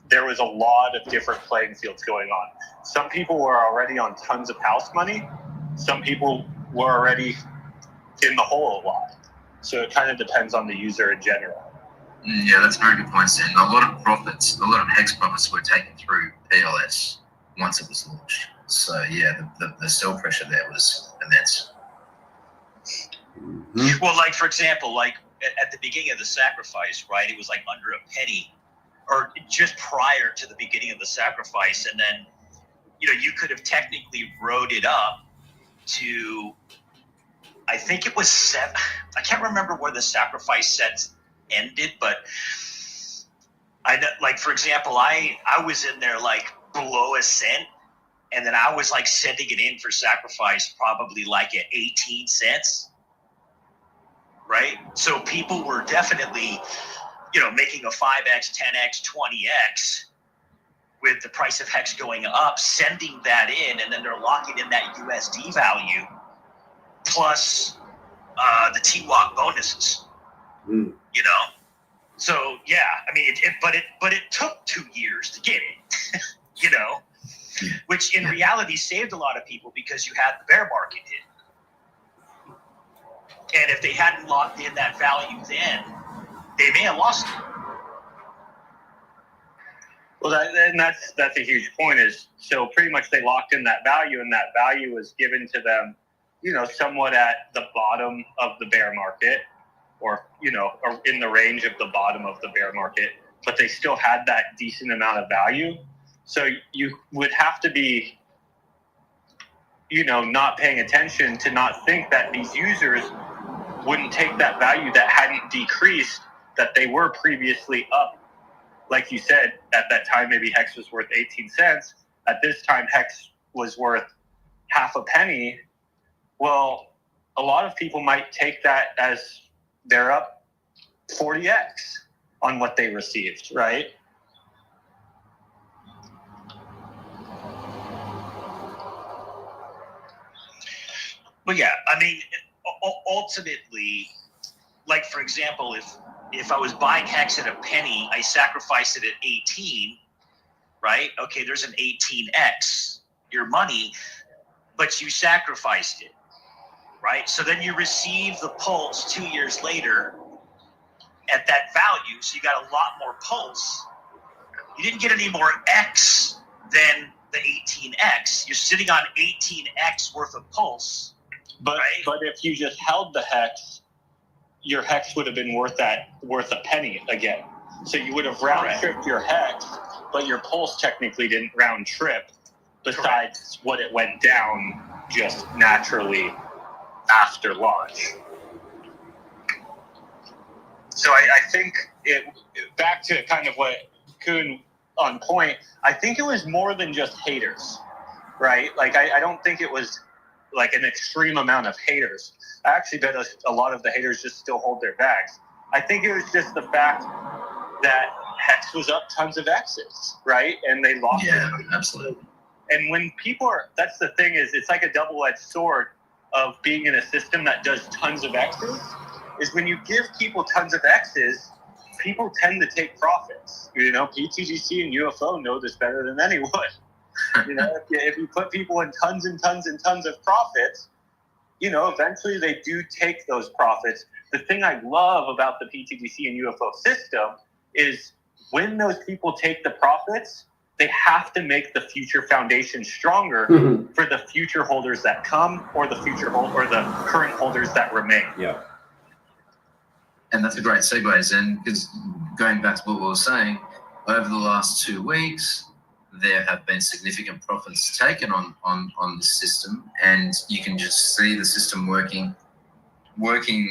Speaker 2: There was a lot of different playing fields going on. Some people were already on tons of house money. Some people were already in the hole a lot. So it kind of depends on the user in general.
Speaker 4: Yeah, that's a very good point, Sam. A lot of Hex profits were taken through PLS once it was launched. So yeah, the sell pressure there was immense.
Speaker 1: Mm-hmm.
Speaker 3: Well, like for example, like at the beginning of the sacrifice, right? It was like under a penny, or just prior to the beginning of the sacrifice, and then you could have technically rode it up to, I think it was 7. I can't remember where the sacrifice sets ended, but I know, like for example, I was in there like below a cent. And then I was like sending it in for sacrifice probably like at 18 cents, right? So people were definitely, making a 5x, 10x, 20x with the price of Hex going up, sending that in, and then they're locking in that USD value plus the TWAC bonuses, So yeah, I mean, but it took 2 years to get it, which in reality saved a lot of people because you had the bear market hit. And if they hadn't locked in that value then, they may have lost it.
Speaker 2: Well, that's a huge point. Is so pretty much they locked in that value, and that value was given to them, somewhat at the bottom of the bear market, or or in the range of the bottom of the bear market, but they still had that decent amount of value. So you would have to be, not paying attention to not think that these users wouldn't take that value that hadn't decreased, that they were previously up. Like you said, at that time, maybe Hex was worth 18 cents. At this time, Hex was worth half a penny. Well, a lot of people might take that as they're up 40x on what they received, right?
Speaker 3: But yeah, I mean, ultimately, like for example, if I was buying hex at a penny, I sacrificed it at 18, right? Okay, there's an 18x your money, but you sacrificed it, right? So then you receive the pulse 2 years later at that value, so you got a lot more pulse. You didn't get any more x than the 18x. You're sitting on 18x worth of pulse.
Speaker 2: But
Speaker 3: right?
Speaker 2: But if you just held the hex, your hex would have been worth a penny again. So you would have round tripped your hex, but your pulse technically didn't round trip. Besides what it went down just naturally after launch. So I think back to kind of what Kuhn on point, I think it was more than just haters, right? Like I don't think it was like an extreme amount of haters. I actually bet a lot of the haters just still hold their bags. I think it was just the fact that hex was up tons of X's, right? And they lost.
Speaker 4: Yeah, absolutely.
Speaker 2: And when people are, that's the thing is, it's like a double-edged sword of being in a system that does tons of X's, is when you give people tons of X's, people tend to take profits. You know, pTGC and UFO know this better than anyone. You know, if you put people in tons and tons and tons of profits, you know, eventually they do take those profits. The thing I love about the pTGC and UFO system is when those people take the profits, they have to make the future foundation stronger for the future holders that come, or the current holders that remain.
Speaker 1: Yeah.
Speaker 4: And that's a great segue, Zen, because going back to what we were saying, over the last 2 weeks, there have been significant profits taken on this system, and you can just see the system working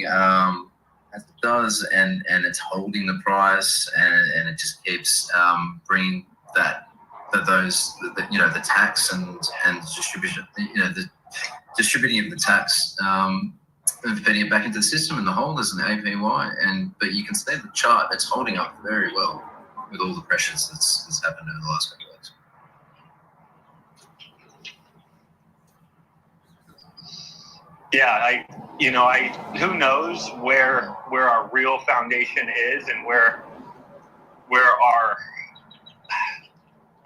Speaker 4: as it does, and it's holding the price, and it just keeps bringing the tax and distribution, the distributing of the tax, feeding it back into the system, and the holders and the APY, but you can see the chart, it's holding up very well with all the pressures that's happened over the last couple of weeks.
Speaker 2: Yeah, who knows where our real foundation is, and where our,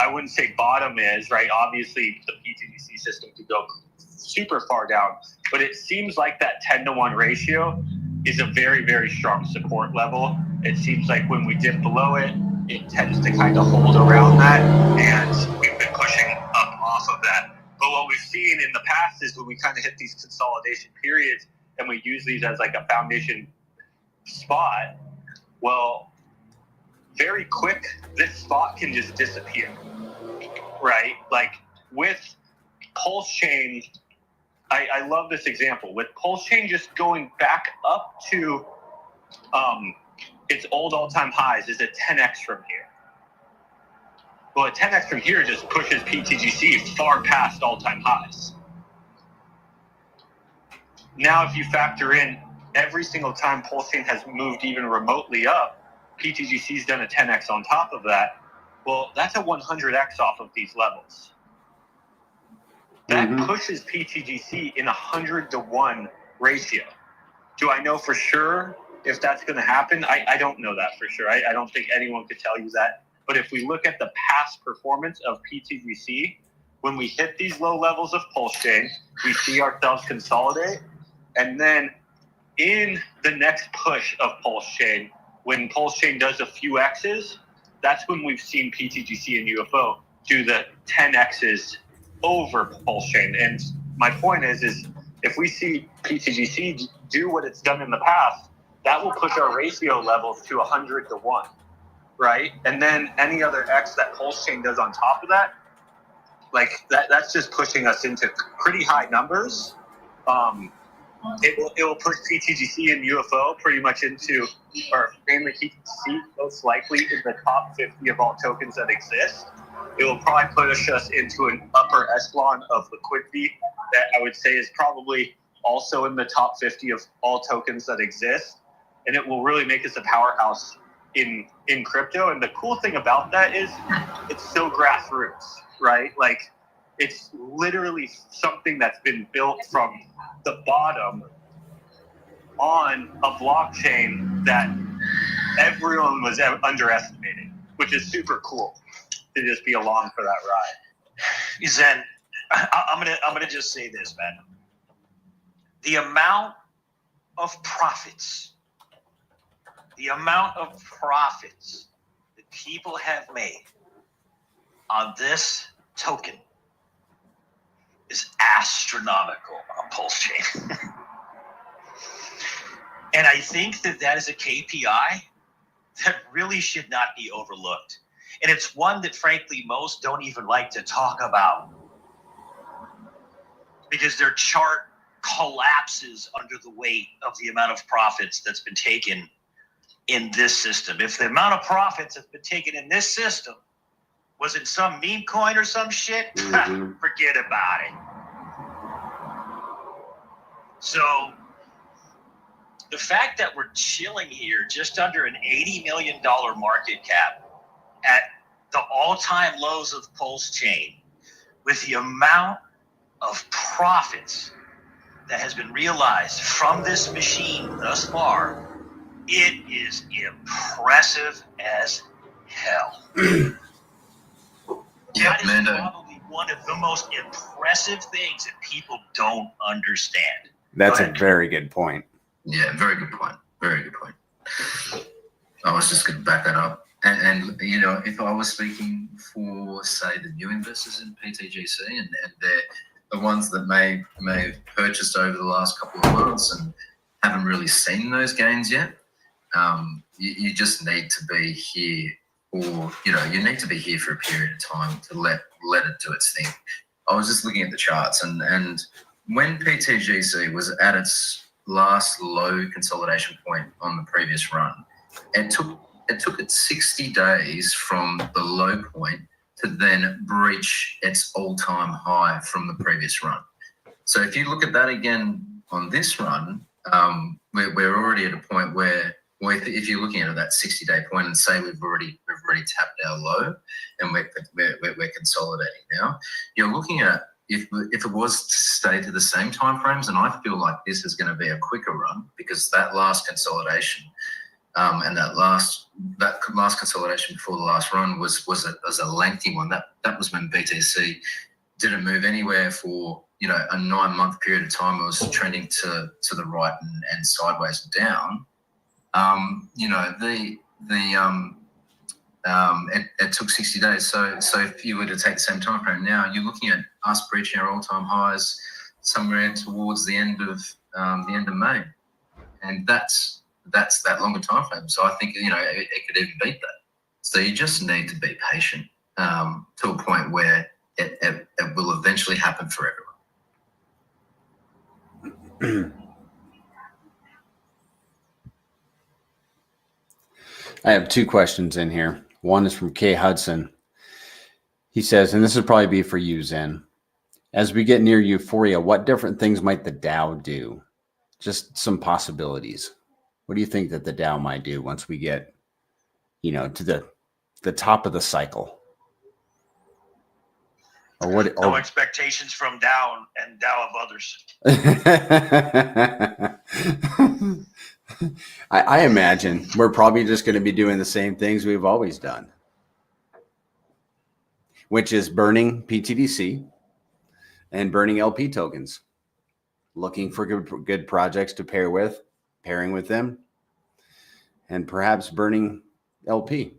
Speaker 2: I wouldn't say bottom is, right? Obviously the pTGC system could go super far down, but it seems like that 10-to-1 ratio is a very, very strong support level. It seems like when we dip below it, it tends to kind of hold around that, and we've been pushing up off of that. But what we've seen in the past is when we kind of hit these consolidation periods and we use these as like a foundation spot, well, very quick, this spot can just disappear, right? Like with PulseChain, I love this example. With PulseChain just going back up to its old all-time highs is a 10x from here. Well, a 10x from here just pushes pTGC far past all-time highs. Now, if you factor in every single time PulseChain has moved even remotely up, pTGC's done a 10x on top of that. Well, that's a 100x off of these levels. That pushes pTGC in 100-to-1 ratio. Do I know for sure if that's going to happen? I don't know that for sure. I don't think anyone could tell you that. But if we look at the past performance of pTGC, when we hit these low levels of PulseChain, we see ourselves consolidate. And then in the next push of PulseChain, when PulseChain does a few X's, that's when we've seen pTGC and UFO do the 10X's over PulseChain. And my point is if we see pTGC do what it's done in the past, that will push our ratio levels to 100-to-1. Right? And then any other X that PulseChain does on top of that, like that's just pushing us into pretty high numbers. It will push pTGC and UFO pretty much into, or mainly pTGC, most likely in the top 50 of all tokens that exist. It will probably push us into an upper echelon of liquidity that I would say is probably also in the top 50 of all tokens that exist, and it will really make us a powerhouse in crypto. And the cool thing about that is it's so grassroots, right? Like, it's literally something that's been built from the bottom on a blockchain that everyone was underestimating, which is super cool to just be along for that ride.
Speaker 3: Zen, I'm gonna just say this, man. The amount of profits that people have made on this token is astronomical on PulseChain. And I think that is a KPI that really should not be overlooked. And it's one that, frankly, most don't even like to talk about because their chart collapses under the weight of the amount of profits that's been taken in this system. If the amount of profits that's been taken in this system was in some meme coin or some shit, forget about it. So the fact that we're chilling here just under an $80 million market cap at the all-time lows of PulseChain, with the amount of profits that has been realized from this machine thus far, it is impressive as hell. That is probably one of the most impressive things that people don't understand.
Speaker 1: That's a very good point.
Speaker 4: Yeah, very good point. Very good point. I was just going to back that up. And you know, if I was speaking for, say, the new investors in pTGC and they're the ones that may have purchased over the last couple of months and haven't really seen those gains yet, you just need to be here, or you need to be here for a period of time to let it do its thing. I was just looking at the charts, and when pTGC was at its last low consolidation point on the previous run, it took it 60 days from the low point to then breach its all-time high from the previous run. So if you look at that again on this run, we're already at a point where, if you're looking at that 60-day point and say we've already tapped our low and we're consolidating now, you're looking at, if it was to stay to the same timeframes, and I feel like this is going to be a quicker run because that last consolidation and that last consolidation before the last run was a lengthy one. That was when BTC didn't move anywhere for a 9-month period of time. It was trending to the right and sideways down. It took 60 days. So if you were to take the same time frame now, you're looking at us breaching our all-time highs somewhere towards the end of May, and that's that longer time frame. So I think it could even beat that. So you just need to be patient to a point where it will eventually happen for everyone.
Speaker 1: I have 2 questions in here. One is from Kay Hudson. He says, and this would probably be for you, Zen. As we get near euphoria, what different things might the DAO do? Just some possibilities. What do you think that the DAO might do once we get, to the top of the cycle? Or what?
Speaker 3: No expectations from DAO and DAO of others.
Speaker 1: I imagine we're probably just going to be doing the same things we've always done, which is burning pTGC and burning LP tokens, looking for good projects to pairing with them, and perhaps burning LP.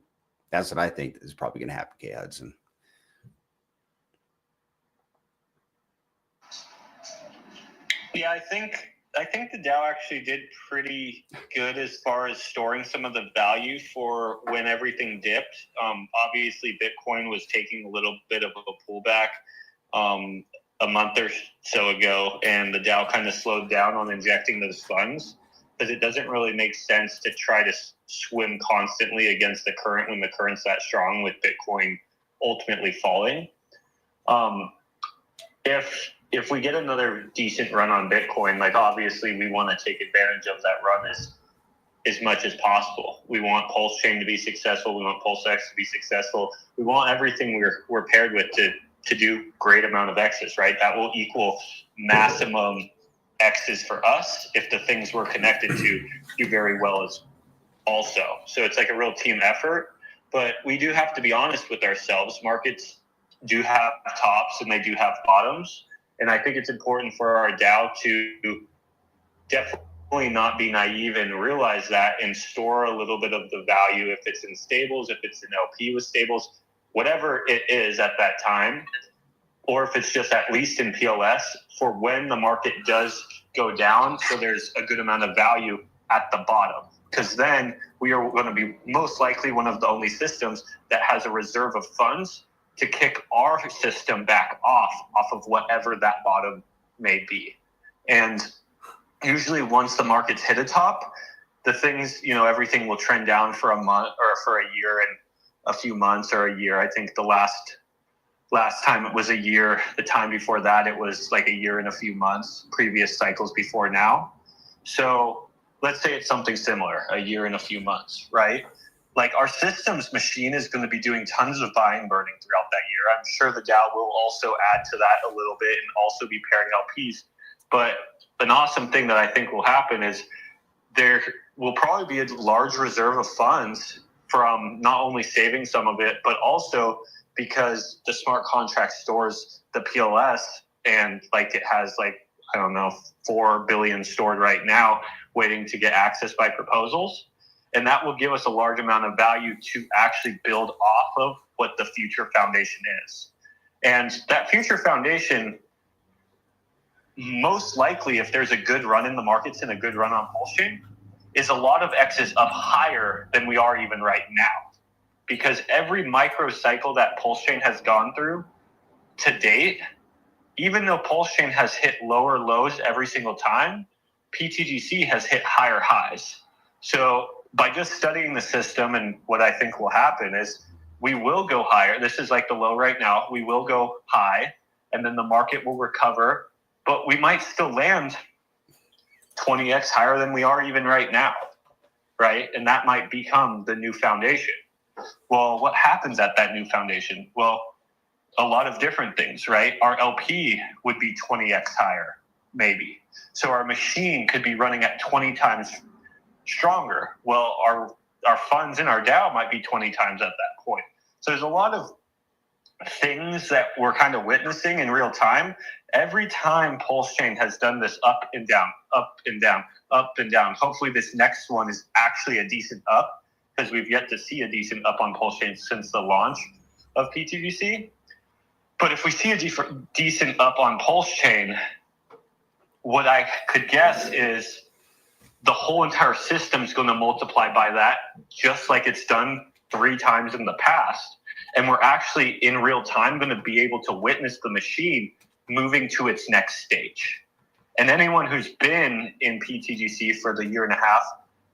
Speaker 1: That's what I think is probably going to happen, Kay Hudson.
Speaker 2: Yeah, I think the DAO actually did pretty good as far as storing some of the value for when everything dipped. Obviously, Bitcoin was taking a little bit of a pullback a month or so ago, and the DAO kind of slowed down on injecting those funds because it doesn't really make sense to try to swim constantly against the current when the current's that strong, with Bitcoin ultimately falling. If if we get another decent run on Bitcoin, like obviously we want to take advantage of that run as much as possible. We want PulseChain to be successful. We want PulseX to be successful. We want everything we're paired with to do great amount of X's, right? That will equal maximum X's for us if the things we're connected to do very well as also. So it's like a real team effort, but we do have to be honest with ourselves. Markets do have tops and they do have bottoms. And I think it's important for our DAO to definitely not be naive and realize that and store a little bit of the value, if it's in stables, if it's in LP with stables, whatever it is at that time, or if it's just at least in PLS for when the market does go down. So there's a good amount of value at the bottom, because then we are going to be most likely one of the only systems that has a reserve of funds to kick our system back off of whatever that bottom may be. And usually once the markets hit a top, the things, everything will trend down for a month or for a year and a few months or a year. I think the last time it was a year. The time before that, it was like a year and a few months, previous cycles before now. So let's say it's something similar, a year and a few months, right? Like our systems machine is going to be doing tons of buying, burning throughout that year. I'm sure the DAO will also add to that a little bit and also be pairing LPs. But an awesome thing that I think will happen is there will probably be a large reserve of funds from not only saving some of it, but also because the smart contract stores the PLS and like it has 4 billion stored right now waiting to get access by proposals. And that will give us a large amount of value to actually build off of what the future foundation is. And that future foundation, most likely, if there's a good run in the markets and a good run on PulseChain, is a lot of X's up higher than we are even right now. Because every micro cycle that PulseChain has gone through to date, even though PulseChain has hit lower lows every single time, pTGC has hit higher highs. So by just studying the system, and what I think will happen is we will go higher. This is like the low right now. We will go high, and then the market will recover, but we might still land 20x higher than we are even right now, right? And that might become the new foundation. Well, what happens at that new foundation? Well, a lot of different things, right? Our LP would be 20x higher, maybe. So our machine could be running at 20 times stronger. Well, our funds in our DAO might be 20 times at that point. So there's a lot of things that we're kind of witnessing in real time. Every time PulseChain has done this up and down, up and down, up and down. Hopefully this next one is actually a decent up, because we've yet to see a decent up on PulseChain since the launch of pTGC. But if we see a decent up on PulseChain, what I could guess is the whole entire system is going to multiply by that, just like it's done 3 times in the past. And we're actually in real time going to be able to witness the machine moving to its next stage. And anyone who's been in pTGC for the year and a half,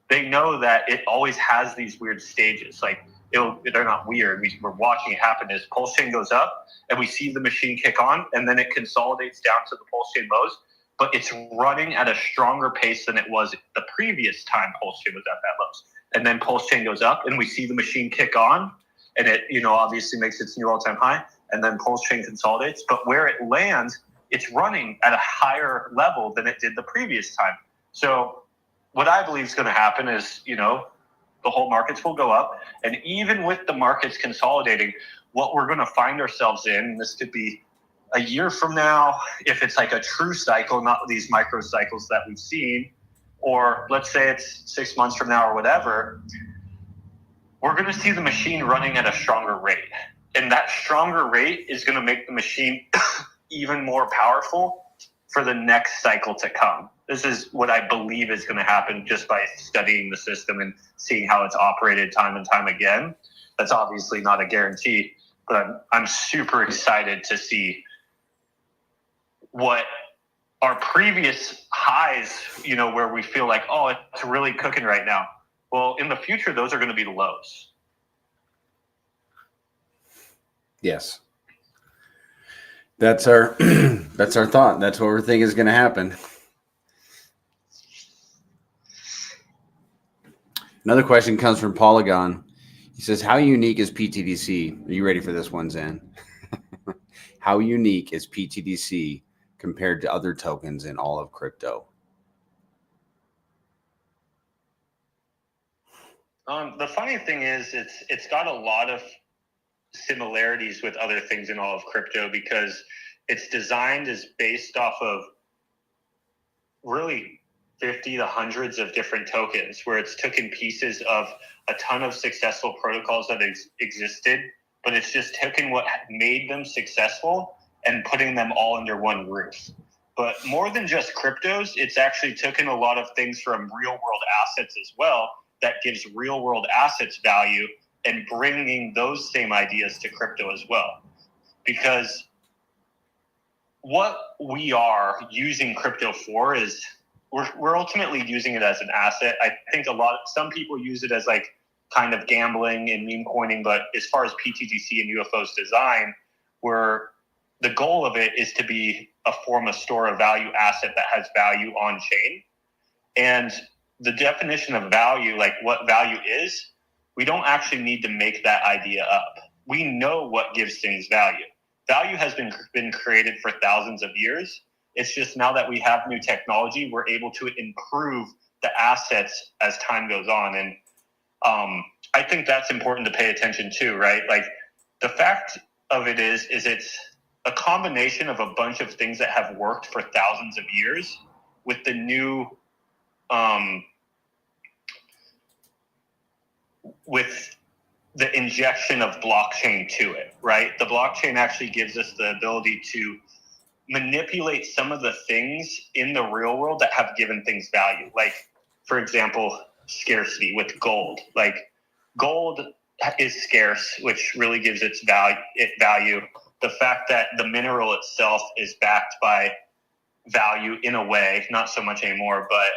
Speaker 2: they know that it always has these weird stages. Like they're not weird. We're watching it happen as PulseChain goes up and we see the machine kick on, and then it consolidates down to the PulseChain lows, but it's running at a stronger pace than it was the previous time PulseChain was at that lows. And then PulseChain goes up and we see the machine kick on, and it, obviously makes its new all-time high, and then PulseChain consolidates. But where it lands, it's running at a higher level than it did the previous time. So what I believe is going to happen is, the whole markets will go up. And even with the markets consolidating, what we're going to find ourselves in, this could be a year from now, if it's like a true cycle, not these micro cycles that we've seen, or let's say it's 6 months from now or whatever, we're going to see the machine running at a stronger rate. And that stronger rate is going to make the machine even more powerful for the next cycle to come. This is what I believe is going to happen just by studying the system and seeing how it's operated time and time again. That's obviously not a guarantee, but I'm super excited to see what our previous highs, where we feel like, oh, it's really cooking right now. Well, in the future, those are going to be the lows.
Speaker 1: Yes. That's our that's our thought. That's what we're thinking is going to happen. Another question comes from Polygon. He says, how unique is pTGC? Are you ready for this one, Zan? How unique is pTGC compared to other tokens in all of crypto?
Speaker 2: The funny thing is, it's got a lot of similarities with other things in all of crypto because it's designed as based off of really 50 to hundreds of different tokens, where it's taken pieces of a ton of successful protocols that existed, but it's just taken what made them successful and putting them all under one roof. But more than just cryptos, it's actually taken a lot of things from real world assets as well that gives real world assets value and bringing those same ideas to crypto as well. Because what we are using crypto for is we're ultimately using it as an asset. I think some people use it as like kind of gambling and meme coining, but as far as pTGC and UFO's design, where the goal of it is to be a form of store of value asset that has value on chain. And the definition of value, like what value is, we don't actually need to make that idea up. We know what gives things value. Value has been created for thousands of years. It's just now that we have new technology, we're able to improve the assets as time goes on. And I think that's important to pay attention to, right? Like the fact of it is it's a combination of a bunch of things that have worked for thousands of years with the new with the injection of blockchain to it, right? The blockchain actually gives us the ability to manipulate some of the things in the real world that have given things value. Like, for example, scarcity with gold. Like, gold is scarce, which really gives it value. The fact that the mineral itself is backed by value in a way, not so much anymore, but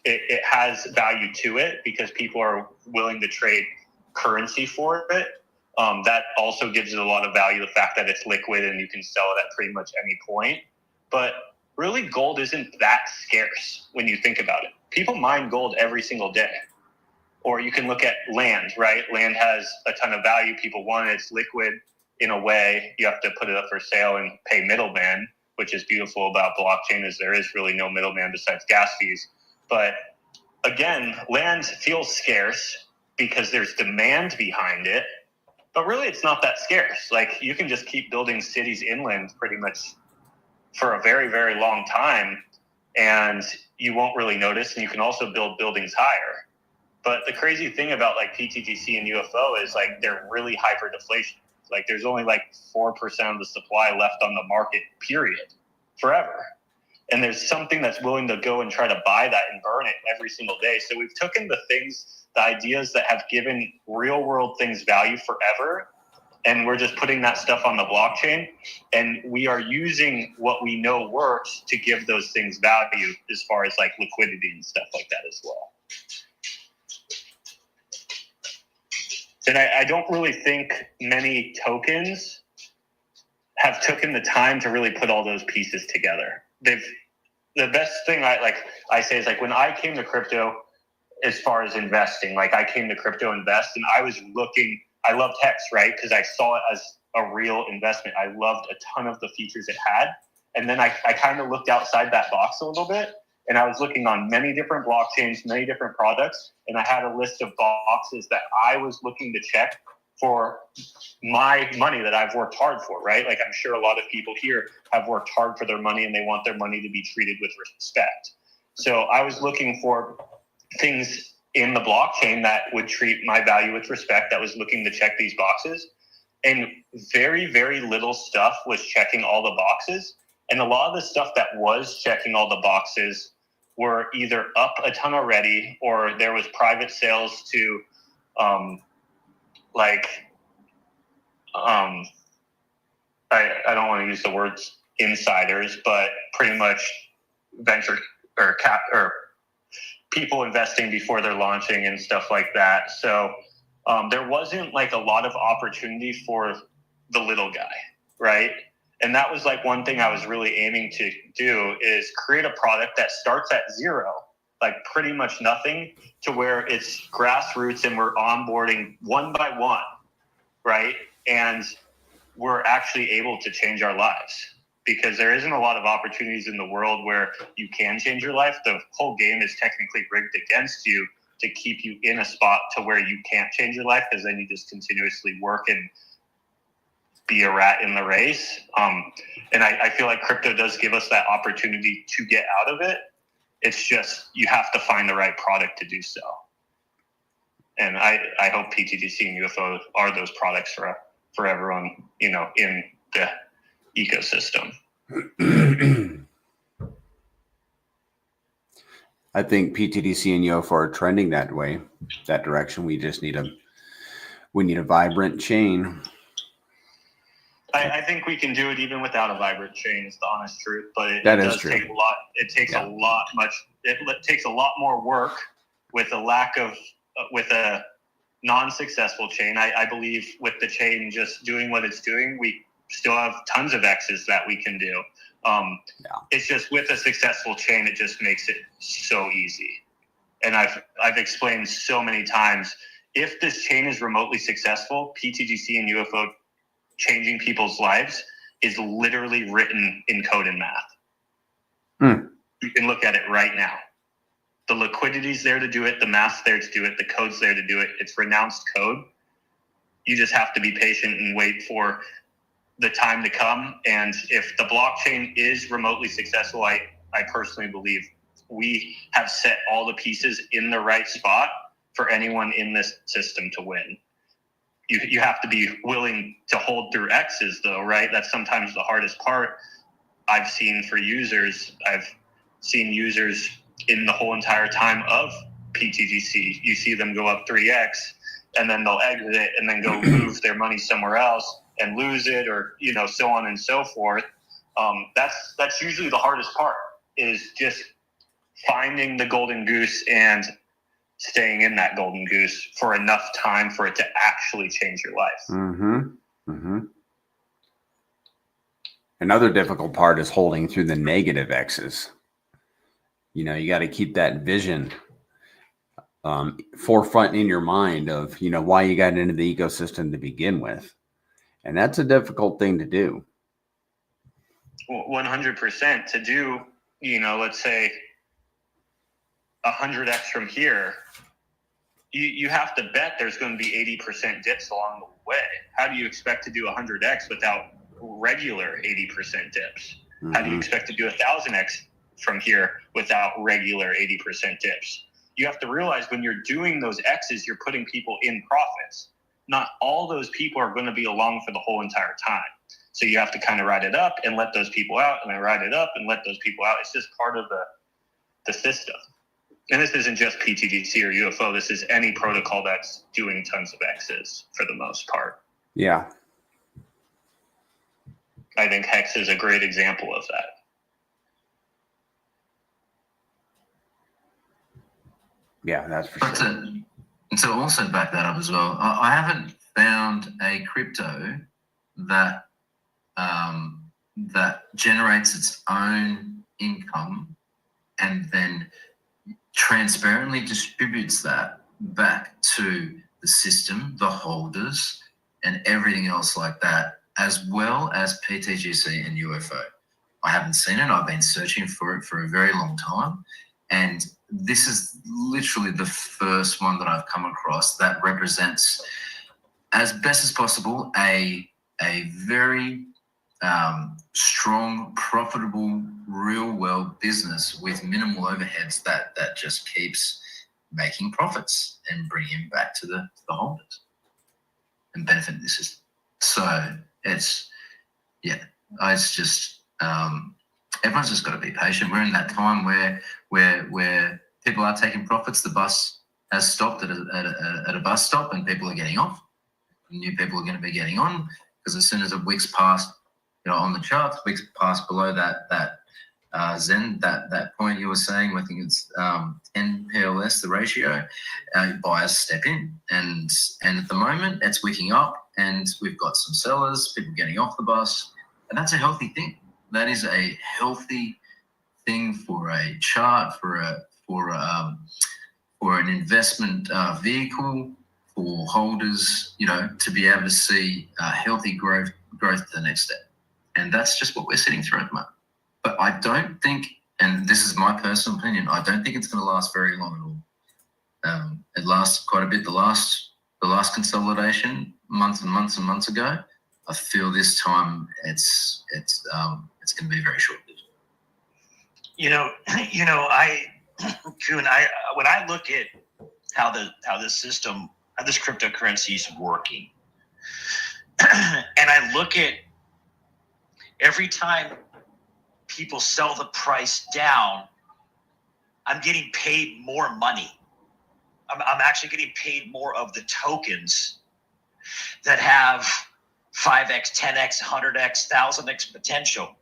Speaker 2: it has value to it because people are willing to trade currency for it. That also gives it a lot of value, the fact that it's liquid and you can sell it at pretty much any point. But really, gold isn't that scarce when you think about it. People mine gold every single day. Or you can look at land, right? Land has a ton of value. People want it. It's liquid in a way. You have to put it up for sale and pay middleman, which is beautiful about blockchain is there is really no middleman besides gas fees. But again, land feels scarce because there's demand behind it, but really it's not that scarce. Like you can just keep building cities inland pretty much for a very, very long time and you won't really notice. And you can also build buildings higher. But the crazy thing about like pTGC and UFO is like they're really hyper-deflation. Like there's only like 4% of the supply left on the market, period, forever. And there's something that's willing to go and try to buy that and burn it every single day. So we've taken the ideas that have given real world things value forever, and we're just putting that stuff on the blockchain. And we are using what we know works to give those things value as far as like liquidity and stuff like that as well. And I don't really think many tokens have taken the time to really put all those pieces together. The best thing I say is like when I came to crypto, as far as investing, like I came to crypto invest and I loved Hex, right? Because I saw it as a real investment. I loved a ton of the features it had. And then I kind of looked outside that box a little bit and I was looking on many different blockchains, many different products. And I had a list of boxes that I was looking to check for my money that I've worked hard for, right? Like I'm sure a lot of people here have worked hard for their money and they want their money to be treated with respect. So I was looking for things in the blockchain that would treat my value with respect, that was looking to check these boxes. And very, very little stuff was checking all the boxes. And a lot of the stuff that was checking all the boxes were either up a ton already or there was private sales to I don't want to use the words insiders, but pretty much venture or people investing before they're launching and stuff like that. So there wasn't like a lot of opportunity for the little guy, right? And that was like one thing I was really aiming to do, is create a product that starts at zero, like pretty much nothing, to where it's grassroots and we're onboarding one by one, right? And we're actually able to change our lives, because there isn't a lot of opportunities in the world where you can change your life. The whole game is technically rigged against you to keep you in a spot to where you can't change your life, because then you just continuously work and be a rat in the race. And I feel like crypto does give us that opportunity to get out of it. It's just, you have to find the right product to do so. And I hope pTGC and UFO are those products for everyone, you know, in the ecosystem.
Speaker 1: I think pTGC and UFO are trending that way, that direction. We just need a vibrant chain.
Speaker 2: I think we can do it even without a vibrant chain, is the honest truth. But it does
Speaker 1: true.
Speaker 2: take a lot. It takes a lot takes a lot more work with a non-successful chain. I believe with the chain just doing what it's doing, we still have tons of X's that we can do. It's just with a successful chain, it just makes it so easy. And I've explained so many times, if this chain is remotely successful, pTGC and UFO changing people's lives is literally written in code and math. You can look at it right now. The liquidity's there to do it. The math's there to do it. The code's there to do it. It's renounced code. You just have to be patient and wait for the time to come. And if the blockchain is remotely successful, I personally believe we have set all the pieces in the right spot for anyone in this system to win. You have to be willing to hold through X's, though, right? That's sometimes the hardest part I've seen for users. I've seen users in the whole entire time of pTGC. You see them go up 3x, and then they'll exit it and then go move their money somewhere else and lose it, or, you know, so on and so forth. That's usually the hardest part, is just finding the golden goose and staying in that golden goose for enough time for it to actually change your life.
Speaker 1: Another difficult part is holding through the negative X's. You know, you got to keep that vision forefront in your mind of, you know, why you got into the ecosystem to begin with. And that's a difficult thing to do.
Speaker 2: 100% to do, you know, let's say 100x from here, you have to bet there's going to be 80% dips along the way. How do you expect to do 100x without regular 80% dips? How do you expect to do 1,000x from here without regular 80% dips? You have to realize when you're doing those X's, you're putting people in profits. Not all those people are going to be along for the whole entire time. So you have to kind of ride it up and let those people out, and then ride it up and let those people out. It's just part of the system. And this isn't just pTGC or UFO. This is any protocol that's doing tons of X's for the most part.
Speaker 1: Yeah.
Speaker 2: I think Hex is a great example of that.
Speaker 1: Yeah, that's for sure.
Speaker 4: And to also back that up as well, I haven't found a crypto that that generates its own income and then transparently distributes that back to the system, the holders, and everything else like that, as well as pTGC and UFO. I haven't seen it. I've been searching for it for a very long time. And this is literally the first one that I've come across that represents, as best as possible, a very strong, profitable, real-world business with minimal overheads that just keeps making profits and bringing back to the holders and benefiting the system. So it's just everyone's just got to be patient. We're in that time where people are taking profits. The bus has stopped at a bus stop, and people are getting off. New people are going to be getting on, because as soon as a week's passed, on the charts, weeks passed below that Zen, that point you were saying, I think it's 10 PLS, the ratio, buyers step in. And at the moment, it's wicking up, and we've got some sellers, people getting off the bus And that's a healthy thing. That is a healthy thing for a chart, for an investment vehicle, for holders, to be able to see healthy growth to the next step. And that's just what we're sitting through at the moment. But I don't think, and this is my personal opinion, I don't think it's going to last very long at all. It lasts quite a bit. The last consolidation, months and months and months ago, I feel this time it's going to be very short-lived.
Speaker 3: Kuhn, when I look at how this cryptocurrency is working, and I look at every time people sell the price down, I'm getting paid more money. I'm actually getting paid more of the tokens that have 5x, 10x, 100x, 1000x potential.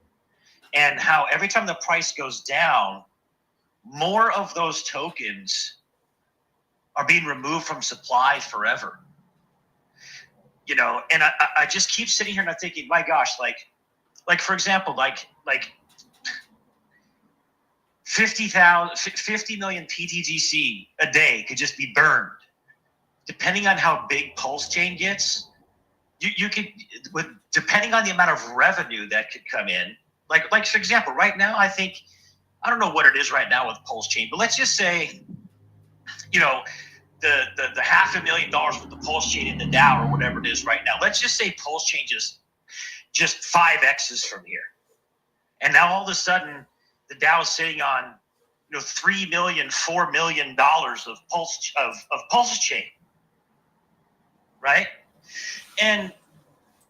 Speaker 3: And how every time the price goes down, more of those tokens are being removed from supply forever. And I just keep sitting here and I'm thinking, my gosh, like for example, like 50 million pTGC a day could just be burned. Depending on how big PulseChain gets, you could, depending on the amount of revenue that could come in, like for example, right now, I don't know what it is right now with PulseChain, but let's just say, the $500,000 with the PulseChain in the Dow or whatever it is right now. Let's just say PulseChain just 5x's from here. And now all of a sudden the Dow is sitting on, $3 million, $4 million of PulseChain. Right? And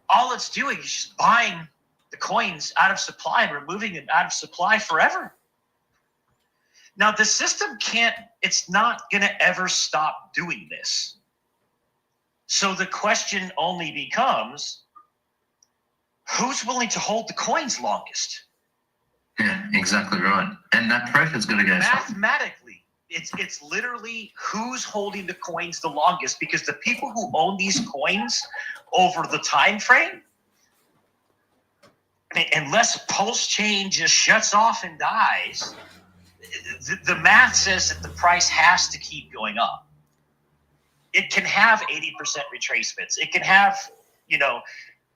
Speaker 3: all it's doing is just buying the coins out of supply and removing them out of supply forever. Now, the system it's not going to ever stop doing this. So the question only becomes, who's willing to hold the coins longest?
Speaker 4: Yeah, exactly right. And that pressure's going to go.
Speaker 3: Mathematically, it's literally who's holding the coins the longest, because the people who own these coins over the time frame, unless PulseChain just shuts off and dies, the math says that the price has to keep going up. It can have 80% retracements. It can have,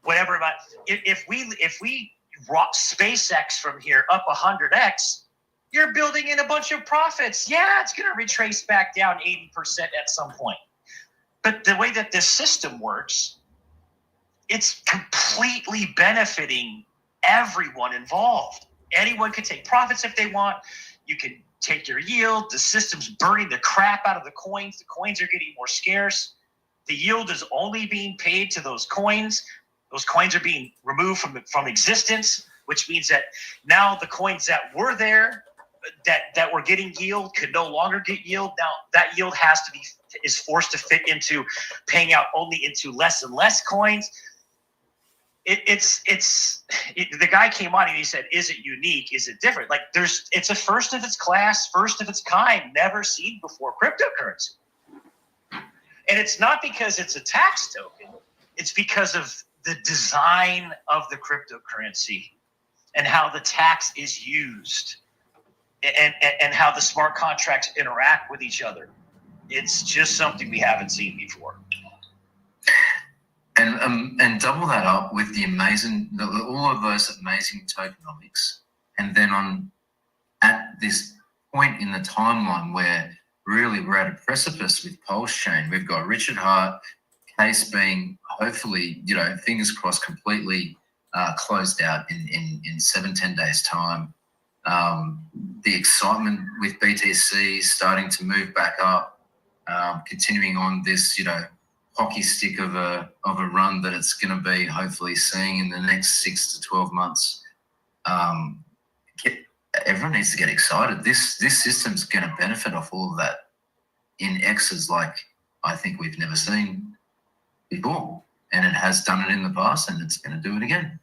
Speaker 3: whatever. But if we rock SpaceX from here up 100x, you're building in a bunch of profits. Yeah, it's going to retrace back down 80% at some point. But the way that this system works, it's completely benefiting everyone involved. Anyone can take profits if they want. You can take your yield. The system's burning the crap out of the coins. The coins are getting more scarce. The yield is only being paid to those coins. Those coins are being removed from existence, which means that now the coins that were there, that were getting yield, could no longer get yield. Now that yield is forced to fit into paying out only into less and less coins. The guy came on and he said, is it unique? Is it different? It's a first of its class, first of its kind, never seen before cryptocurrency. And it's not because it's a tax token. It's because of the design of the cryptocurrency and how the tax is used and how the smart contracts interact with each other. It's just something we haven't seen before.
Speaker 4: And double that up with all of those amazing tokenomics, and then at this point in the timeline where really we're at a precipice with PulseChain, we've got Richard Hart case being hopefully, fingers crossed, completely closed out in 7-10 days time. The excitement with BTC starting to move back up, continuing on this, hockey stick of a run that it's going to be hopefully seeing in the next 6 to 12 months. Everyone needs to get excited. This system's going to benefit off all of that in X's like I think we've never seen before, and it has done it in the past, and it's going to do it again.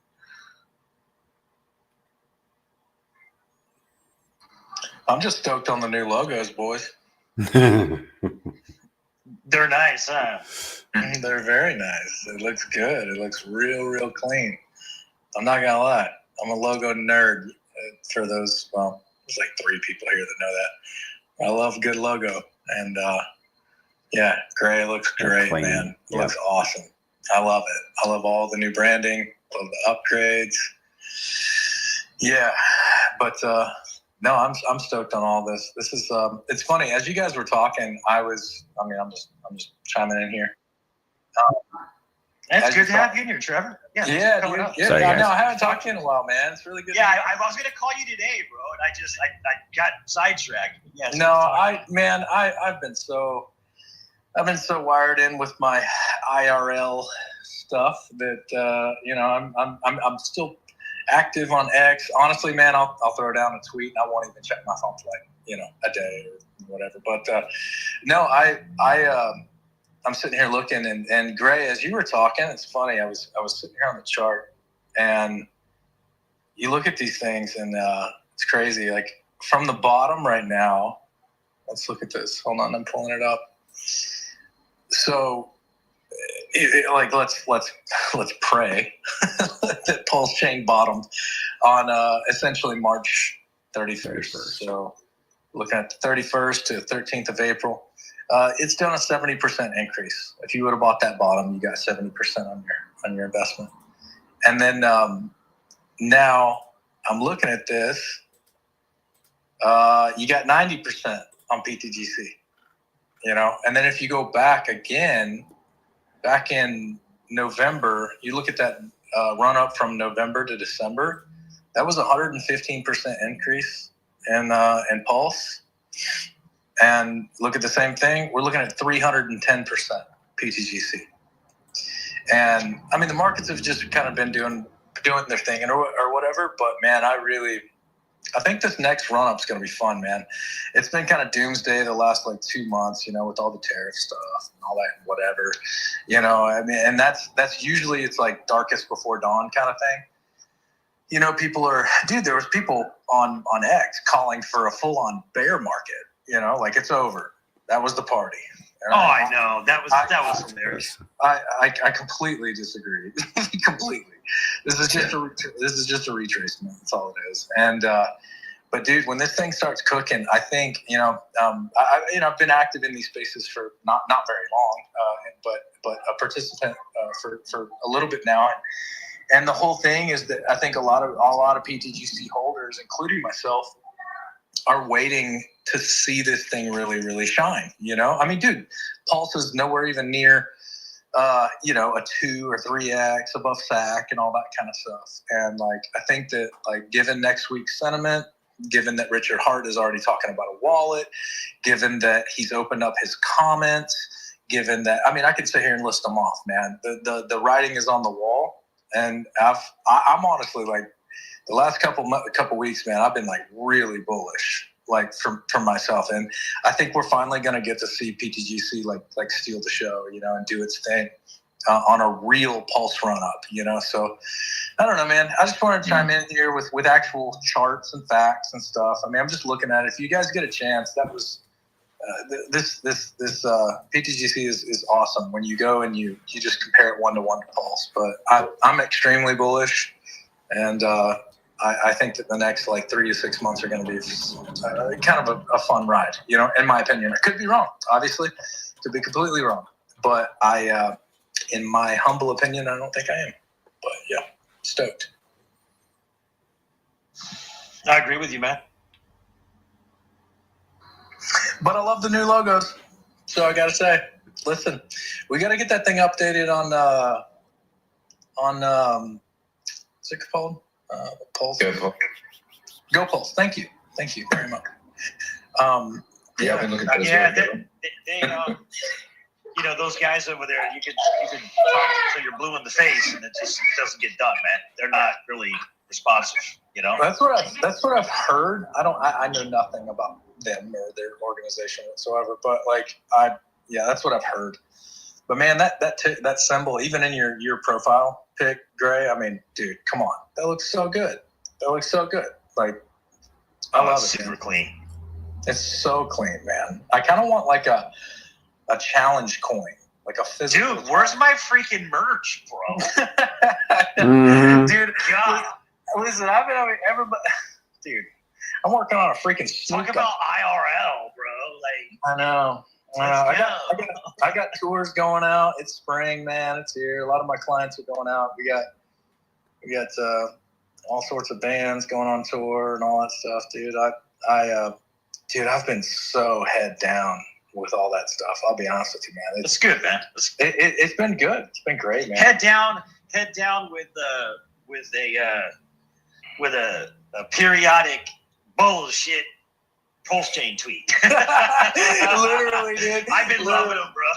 Speaker 5: I'm just stoked on the new logos, boys.
Speaker 3: They're nice, huh?
Speaker 5: They're very nice. It looks good. It looks real, real clean. I'm not gonna lie. I'm a logo nerd. For those, well, there's like 3 people here that know that. I love good logo, and yeah, gray looks great,
Speaker 1: clean.
Speaker 5: man. It
Speaker 1: Yep.
Speaker 5: looks awesome. I love it. I love all the new branding. Love the upgrades. Yeah, but no, I'm stoked on all this. This is it's funny. As you guys were talking, I'm just chiming in here.
Speaker 3: That's good to have you in here, Trevor. Yeah,
Speaker 5: Yeah,
Speaker 3: coming
Speaker 5: dude.
Speaker 3: up.
Speaker 5: Yeah,
Speaker 1: Sorry,
Speaker 5: I
Speaker 1: guys.
Speaker 5: know. I haven't talked to you in a while, man. It's really good.
Speaker 3: Yeah, I was going to call you today, bro, and I got sidetracked. Yeah,
Speaker 5: No, I've been so wired in with my IRL stuff that I'm still active on X. Honestly, man, I'll throw down a tweet and I won't even check my phone for like a day or whatever. But no, I'm sitting here looking and Gray, as you were talking, it's funny. I was sitting here on the chart and you look at these things and it's crazy. Like from the bottom right now, let's look at this. Hold on, I'm pulling it up. So, let's pray that PulseChain bottomed on essentially March 31st. So, looking at the 31st to 13th of April, it's done a 70% increase. If you would have bought that bottom, you got 70% on your investment. And then now I'm looking at this. You got 90% on pTGC. And then if you go back again, back in November, you look at that run up from November to December, that was 115% increase in Pulse. And look at the same thing, we're looking at 310% pTGC. And I mean, the markets have just kind of been doing their thing or whatever, but man, I think this next run-up is going to be fun, man. It's been kind of doomsday the last like 2 months, with all the tariff stuff and all that, whatever, I mean, and that's usually it's like darkest before dawn kind of thing. People there was people on X calling for a full-on bear market, like it's over. That was the party.
Speaker 3: Oh, I know. That was hilarious.
Speaker 5: I completely disagree. Completely. This is just a retracement. That's all it is. And but dude, when this thing starts cooking, I think I've been active in these spaces for not very long, but a participant for a little bit now. And the whole thing is that I think a lot of pTGC holders, including myself, are waiting to see this thing really, really shine. I mean, dude, Pulse is nowhere even near, a 2 or 3x above SAC and all that kind of stuff. And like, I think that like, given next week's sentiment, given that Richard Hart is already talking about a wallet, given that he's opened up his comments, given that, I mean, I could sit here and list them off, man. The writing is on the wall, and I'm honestly like, the last couple weeks, man, I've been like really bullish, like for myself, and I think we're finally gonna get to see pTGC like steal the show, and do its thing on a real Pulse run up, So I don't know, man. I just wanted to chime in here with actual charts and facts and stuff. I mean, I'm just looking at it. If you guys get a chance, that was this pTGC is awesome when you go and you just compare it 1-to-1 to Pulse. But I'm extremely bullish, and I think that the next like 3 to 6 months are going to be kind of a fun ride, in my opinion. I could be wrong, obviously, could be completely wrong, but in my humble opinion, I don't think I am. But yeah, stoked.
Speaker 3: I agree with you, man.
Speaker 5: But I love the new logos, so I got to say, listen, we got to get that thing updated on what's it called? Pulse. Go Pulse. Thank you very much.
Speaker 6: Yeah, I've been looking at this.
Speaker 3: Yeah, they those guys over there, you could talk to till you're blue in the face, and it just doesn't get done, man. They're not really responsive,
Speaker 5: That's what I've heard. I know nothing about them or their organization whatsoever, but that's what I've heard. But man, that symbol, even in your profile pic, Gray, I mean, dude, come on. That looks so good. Like, I love it.
Speaker 3: Super clean.
Speaker 5: It's so clean, man. I kind of want like a challenge coin, like a physical.
Speaker 3: Dude, where's my freaking merch, bro?
Speaker 1: Mhm.
Speaker 5: Dude,
Speaker 3: God.
Speaker 5: listen, I've been having everybody. Dude, I'm working on a freaking
Speaker 3: Talk about IRL, bro. Like,
Speaker 5: I know. I got tours going out. It's spring, man. It's here. A lot of my clients are going out. We got all sorts of bands going on tour and all that stuff, dude. Dude, I've been so head down with all that stuff. I'll be honest with you, man.
Speaker 3: It's good, man.
Speaker 5: It's been good. It's been great, man.
Speaker 3: Head down with a periodic bullshit PulseChain tweet.
Speaker 5: Literally, dude.
Speaker 3: I've been loving them, bro.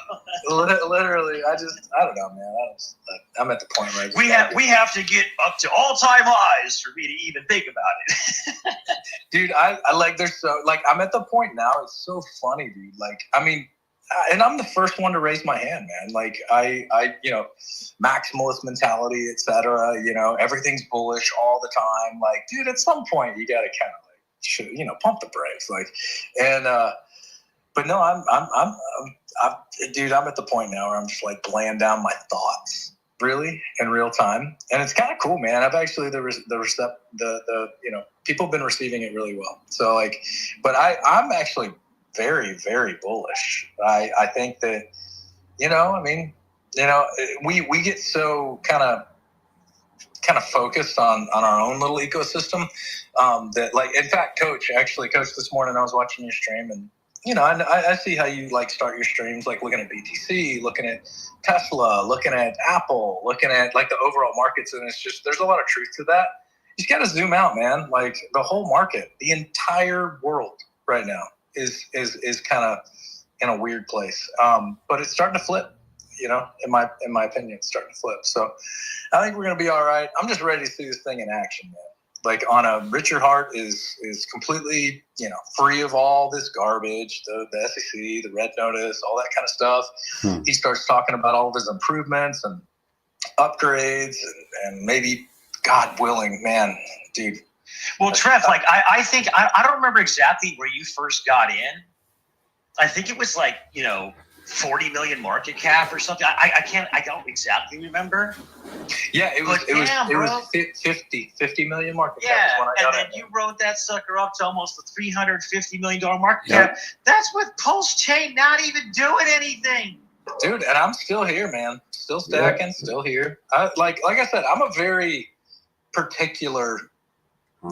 Speaker 5: Literally, I don't know, man. I'm at the point where
Speaker 3: we have to get up to all-time highs for me to even think about it.
Speaker 5: Dude, I like, there's so, like, I'm at the point now, it's so funny, dude. Like, I mean, and I'm the first one to raise my hand, man. Like, I you know, maximalist mentality, etc. You know, everything's bullish all the time. Like, dude, at some point you gotta kind of like, you know, pump the brakes. Like, and but no, I'm dude, I'm at the point now where I'm just like laying down my thoughts really in real time, and it's kind of cool, man. I've actually the you know, people have been receiving it really well. So like, but I'm actually very, very bullish. I think that, you know, I mean, you know, we get so kind of focused on our own little ecosystem that, like, in fact, Coach, this morning I was watching your stream, and you know, I see how you like start your streams, like looking at BTC, looking at Tesla, looking at Apple, looking at like the overall markets, and it's just, there's a lot of truth to that. You just got to zoom out, man. Like, the whole market, the entire world right now is kind of in a weird place, but it's starting to flip. You know, in my opinion, it's starting to flip. So I think we're gonna be all right. I'm just ready to see this thing in action, man. Like, Richard Hart is completely, you know, free of all this garbage, the SEC, the red notice, all that kind of stuff. He starts talking about all of his improvements and upgrades, and maybe, God willing, man, dude.
Speaker 3: Well, Trev, like, I think I don't remember exactly where you first got in. I think it was like, you know, 40 million market cap or something. I don't exactly remember.
Speaker 5: Yeah, it was 50 million market cap.
Speaker 3: Yeah, and then you wrote that sucker up to almost a $350 million market cap. That's with PulseChain not even doing anything.
Speaker 5: Dude, and I'm still here, man. Still stacking, still here. Like I said, I'm a very particular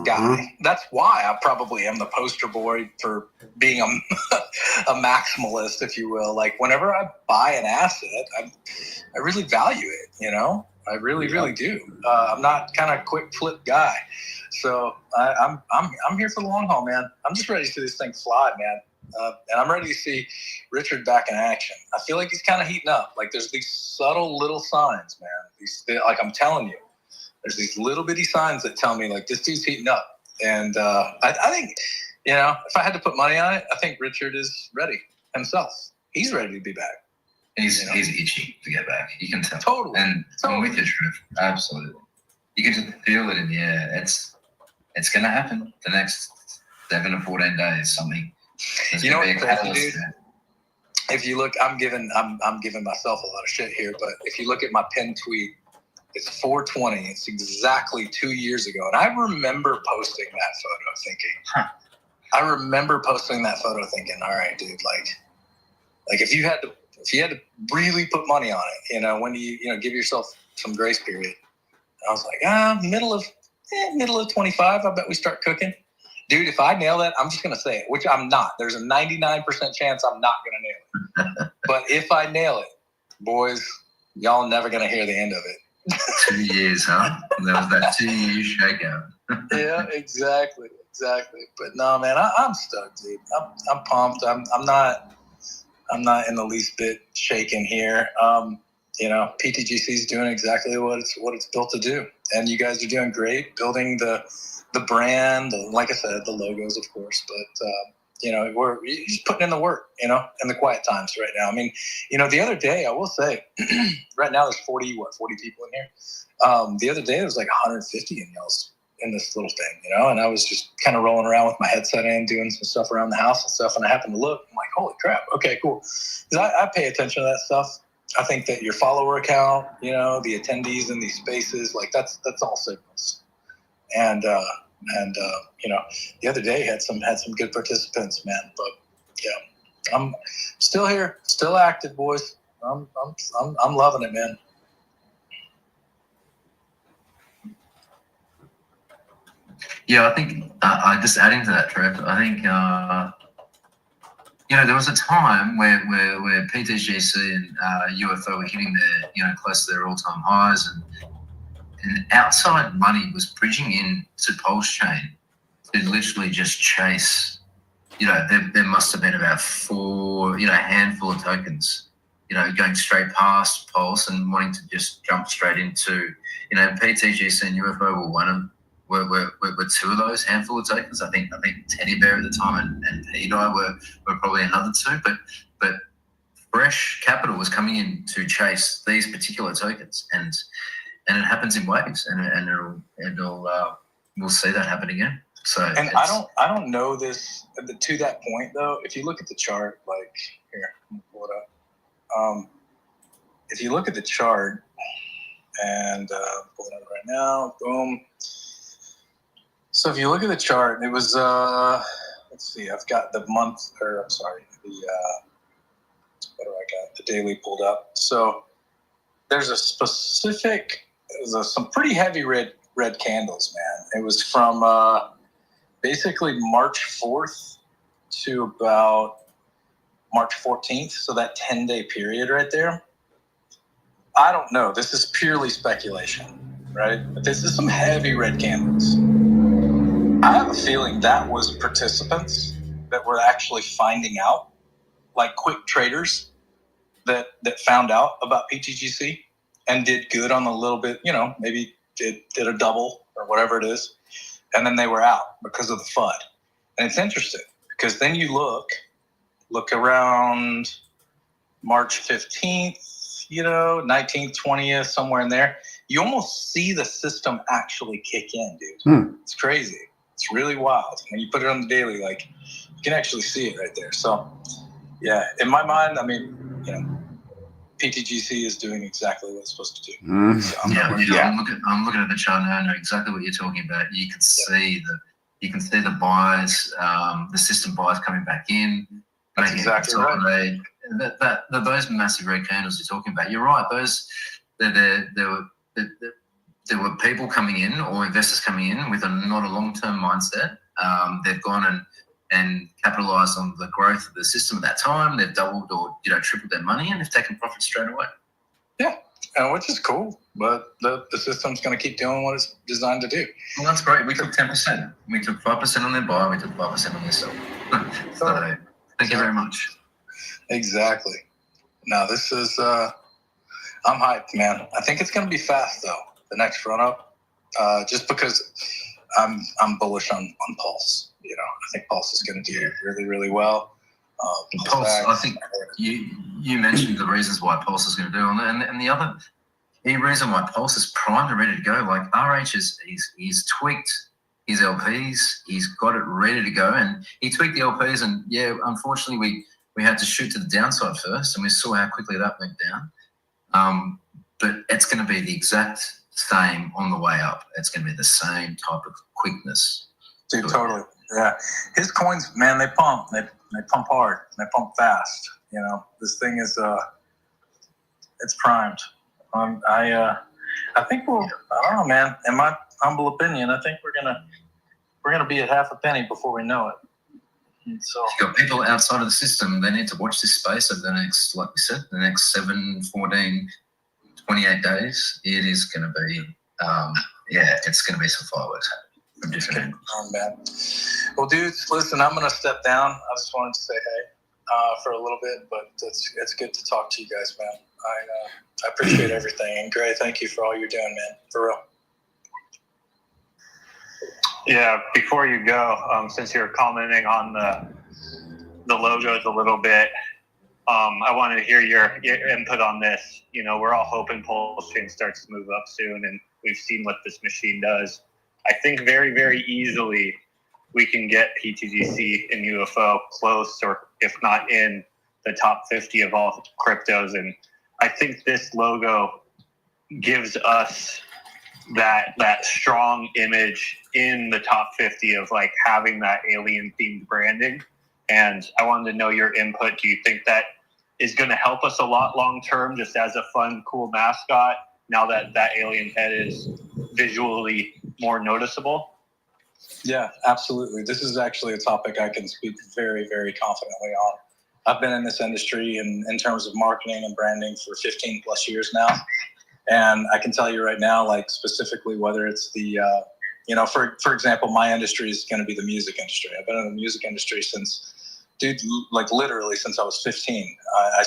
Speaker 5: guy. That's why I probably am the poster boy for being a maximalist, if you will. Like, whenever I buy an asset, I really value it, you know? I really do. I'm not kind of quick flip guy. So I'm here for the long haul, man. I'm just ready to see this thing fly, man. And I'm ready to see Richard back in action. I feel like he's kind of heating up. Like, there's these subtle little signs, man. Like, I'm telling you, there's these little bitty signs that tell me, like, this dude's heating up. And I think, you know, if I had to put money on it, I think Richard is ready himself. He's ready to be back.
Speaker 4: He's itchy to get back. You can tell.
Speaker 5: Totally.
Speaker 4: And I'm with you, Trev. Absolutely. You can just feel it in the air. It's going to happen the next 7 to 14 days. Something.
Speaker 5: You know what, crazy, dude? If you look, I'm giving myself a lot of shit here, but if you look at my pinned tweet, it's 420. It's exactly 2 years ago. And I remember posting that photo thinking, all right, dude, like if you had to really put money on it, you know, when do you give yourself some grace period? And I was like, middle of 25, I bet we start cooking. Dude, if I nail that, I'm just going to say it, which I'm not. There's a 99% chance I'm not going to nail it. But if I nail it, boys, y'all never going to hear the end of it.
Speaker 4: 2 years, huh? There was that 2 year shakeout.
Speaker 5: Yeah, exactly. But no, man, I'm stoked, dude. I'm pumped. I'm not in the least bit shaken here. You know, pTGC is doing exactly what it's built to do, and you guys are doing great, building the brand, like I said, the logos, of course. But you know, we're just putting in the work, you know, in the quiet times right now. I mean, you know, the other day, I will say, right now there's 40 people in here. The other day there was like 150 in this little thing, you know, and I was just kind of rolling around with my headset in, doing some stuff around the house and stuff, and I happened to look, I'm like, holy crap, okay, cool. Because I pay attention to that stuff. I think that your follower count, you know, the attendees in these spaces, like that's all signals. And you know, the other day had some good participants, man. But yeah, I'm still here, still active, boys. I'm loving it, man.
Speaker 4: Yeah, I think I just adding to that, Trev. I think you know, there was a time where pTGC and UFO were hitting their, you know, close to their all-time highs, and outside money was bridging in to PulseChain to literally just chase. You know, there must have been about a handful of tokens, you know, going straight past Pulse and wanting to just jump straight into, you know, pTGC and UFO were one of were two of those handful of tokens. I think Teddy Bear at the time and PDI were probably another two, but fresh capital was coming in to chase these particular tokens, and it happens in waves, and we'll see that happen again. So,
Speaker 5: and I don't know this to that point though. If you look at the chart, like here, let me pull it up. If you look at the chart, and pull it up right now, boom. So if you look at the chart, it was let's see, I've got the month, or I'm sorry, the what do I got? The daily pulled up. So there's a specific, some pretty heavy red candles, man. It was from basically March 4th to about March 14th. So that 10-day period right there. I don't know. This is purely speculation, right? But this is some heavy red candles. I have a feeling that was participants that were actually finding out, like quick traders that found out about pTGC and did good on a little bit, you know, maybe did a double or whatever it is. And then they were out because of the FUD. And it's interesting because then you look around March 15th, you know, 19th, 20th, somewhere in there. You almost see the system actually kick in, dude. It's crazy. It's really wild. When you put it on the daily, like, you can actually see it right there. So, yeah, in my mind, I mean, you know, pTGC is doing exactly what it's supposed to do. So
Speaker 4: I'm looking at the chart now. I know exactly what you're talking about. You can see the buys, the system buys coming back in.
Speaker 5: That's exactly right.
Speaker 4: Those massive red candles you're talking about. You're right. Those there were people coming in or investors coming in with not a long-term mindset. They've gone and capitalized on the growth of the system at that time. They've doubled or, you know, tripled their money, and they've taken profits straight away.
Speaker 5: Yeah, which is cool. But the system's going to keep doing what it's designed to do.
Speaker 4: Well, that's great. We took 10%. We took 5% on their buy. We took 5% on their sell. So thank you very much. Exactly.
Speaker 5: Now this is I'm hyped, man. I think it's going to be fast though. The next run up, just because I'm bullish on Pulse. You know, I think Pulse is going to do really, really well.
Speaker 4: Pulse, I think you mentioned the reasons why Pulse is going to do, and the other key reason why Pulse is primed and ready to go. Like RH he's tweaked his LPs, he's got it ready to go, and he tweaked the LPs, and yeah, unfortunately we had to shoot to the downside first, and we saw how quickly that went down. But it's going to be the exact same on the way up. It's going to be the same type of quickness.
Speaker 5: Dude, totally. Yeah. His coins, man, they pump. They pump hard. They pump fast. You know, this thing is it's primed. I think I don't know, man. In my humble opinion, I think we're gonna be at half a penny before we know it. And so
Speaker 4: you've got people outside of the system. They need to watch this space over the next, like we said, the next 7, 14, 28 days. It is going to be, it's going to be some fireworks from different angles.
Speaker 5: Oh, man. Well, dudes, listen, I'm going to step down. I just wanted to say hey for a little bit, but it's good to talk to you guys, man. I appreciate everything. And Gray, thank you for all you're doing, man. For real.
Speaker 2: Yeah, before you go, since you're commenting on the logos a little bit, I wanted to hear your input on this. You know, we're all hoping PulseChain starts to move up soon, and we've seen what this machine does. I think very, very easily we can get pTGC and UFO close, or if not in the top 50 of all cryptos. And I think this logo gives us that strong image in the top 50 of like having that alien themed branding. And I wanted to know your input. Do you think that is going to help us a lot long term, just as a fun, cool mascot, now that that alien head is visually more noticeable?
Speaker 5: Yeah, absolutely. This is actually a topic I can speak very, very confidently on. I've been in this industry in terms of marketing and branding for 15 plus years now. And I can tell you right now, like specifically whether it's the, for example, my industry is going to be the music industry. I've been in the music industry like literally since I was 15. I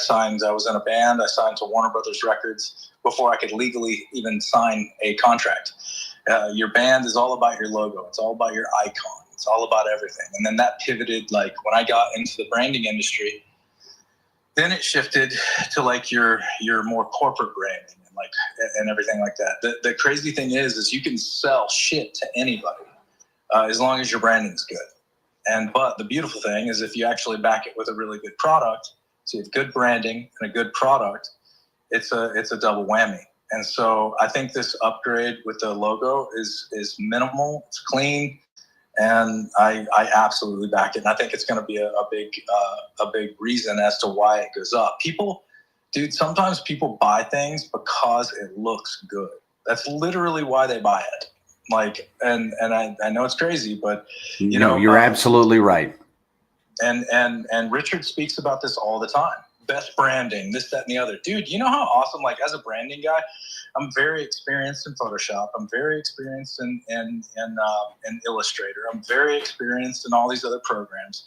Speaker 5: was in a band. I signed to Warner Brothers Records before I could legally even sign a contract. Your band is all about your logo. It's all about your icon. It's all about everything. And then that pivoted, like when I got into the branding industry, then it shifted to like your more corporate branding and everything like that. The crazy thing is you can sell shit to anybody as long as your branding is good. But the beautiful thing is if you actually back it with a really good product, so you have good branding and a good product, it's a double whammy. And so I think this upgrade with the logo is minimal, it's clean, and I absolutely back it. And I think it's going to be a big reason as to why it goes up. Sometimes people buy things because it looks good. That's literally why they buy it. Like, and I know it's crazy, but
Speaker 1: you're absolutely right.
Speaker 5: And Richard speaks about this all the time. Best branding, this, that, and the other. Dude, you know how awesome, like as a branding guy, I'm very experienced in Photoshop. I'm very experienced in Illustrator. I'm very experienced in all these other programs.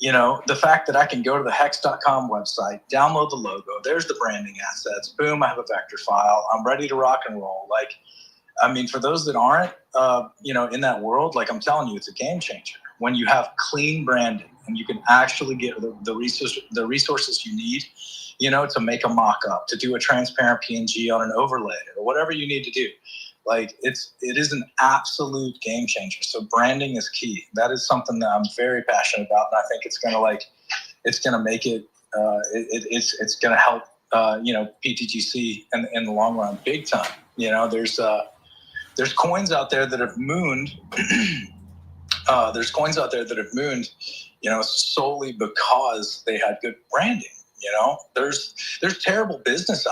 Speaker 5: The fact that I can go to the hex.com website, download the logo, there's the branding assets, boom, I have a vector file, I'm ready to rock and roll. Like, I mean, for those that aren't, in that world, like I'm telling you, it's a game changer. When you have clean branding and you can actually get the resources you need, to make a mock-up, to do a transparent PNG on an overlay or whatever you need to do. Like it is an absolute game changer. So branding is key. That is something that I'm very passionate about, and I think it's gonna make it. It's gonna help PTGC in the long run, big time. There's coins out there that have mooned. Solely because they had good branding. There's terrible businesses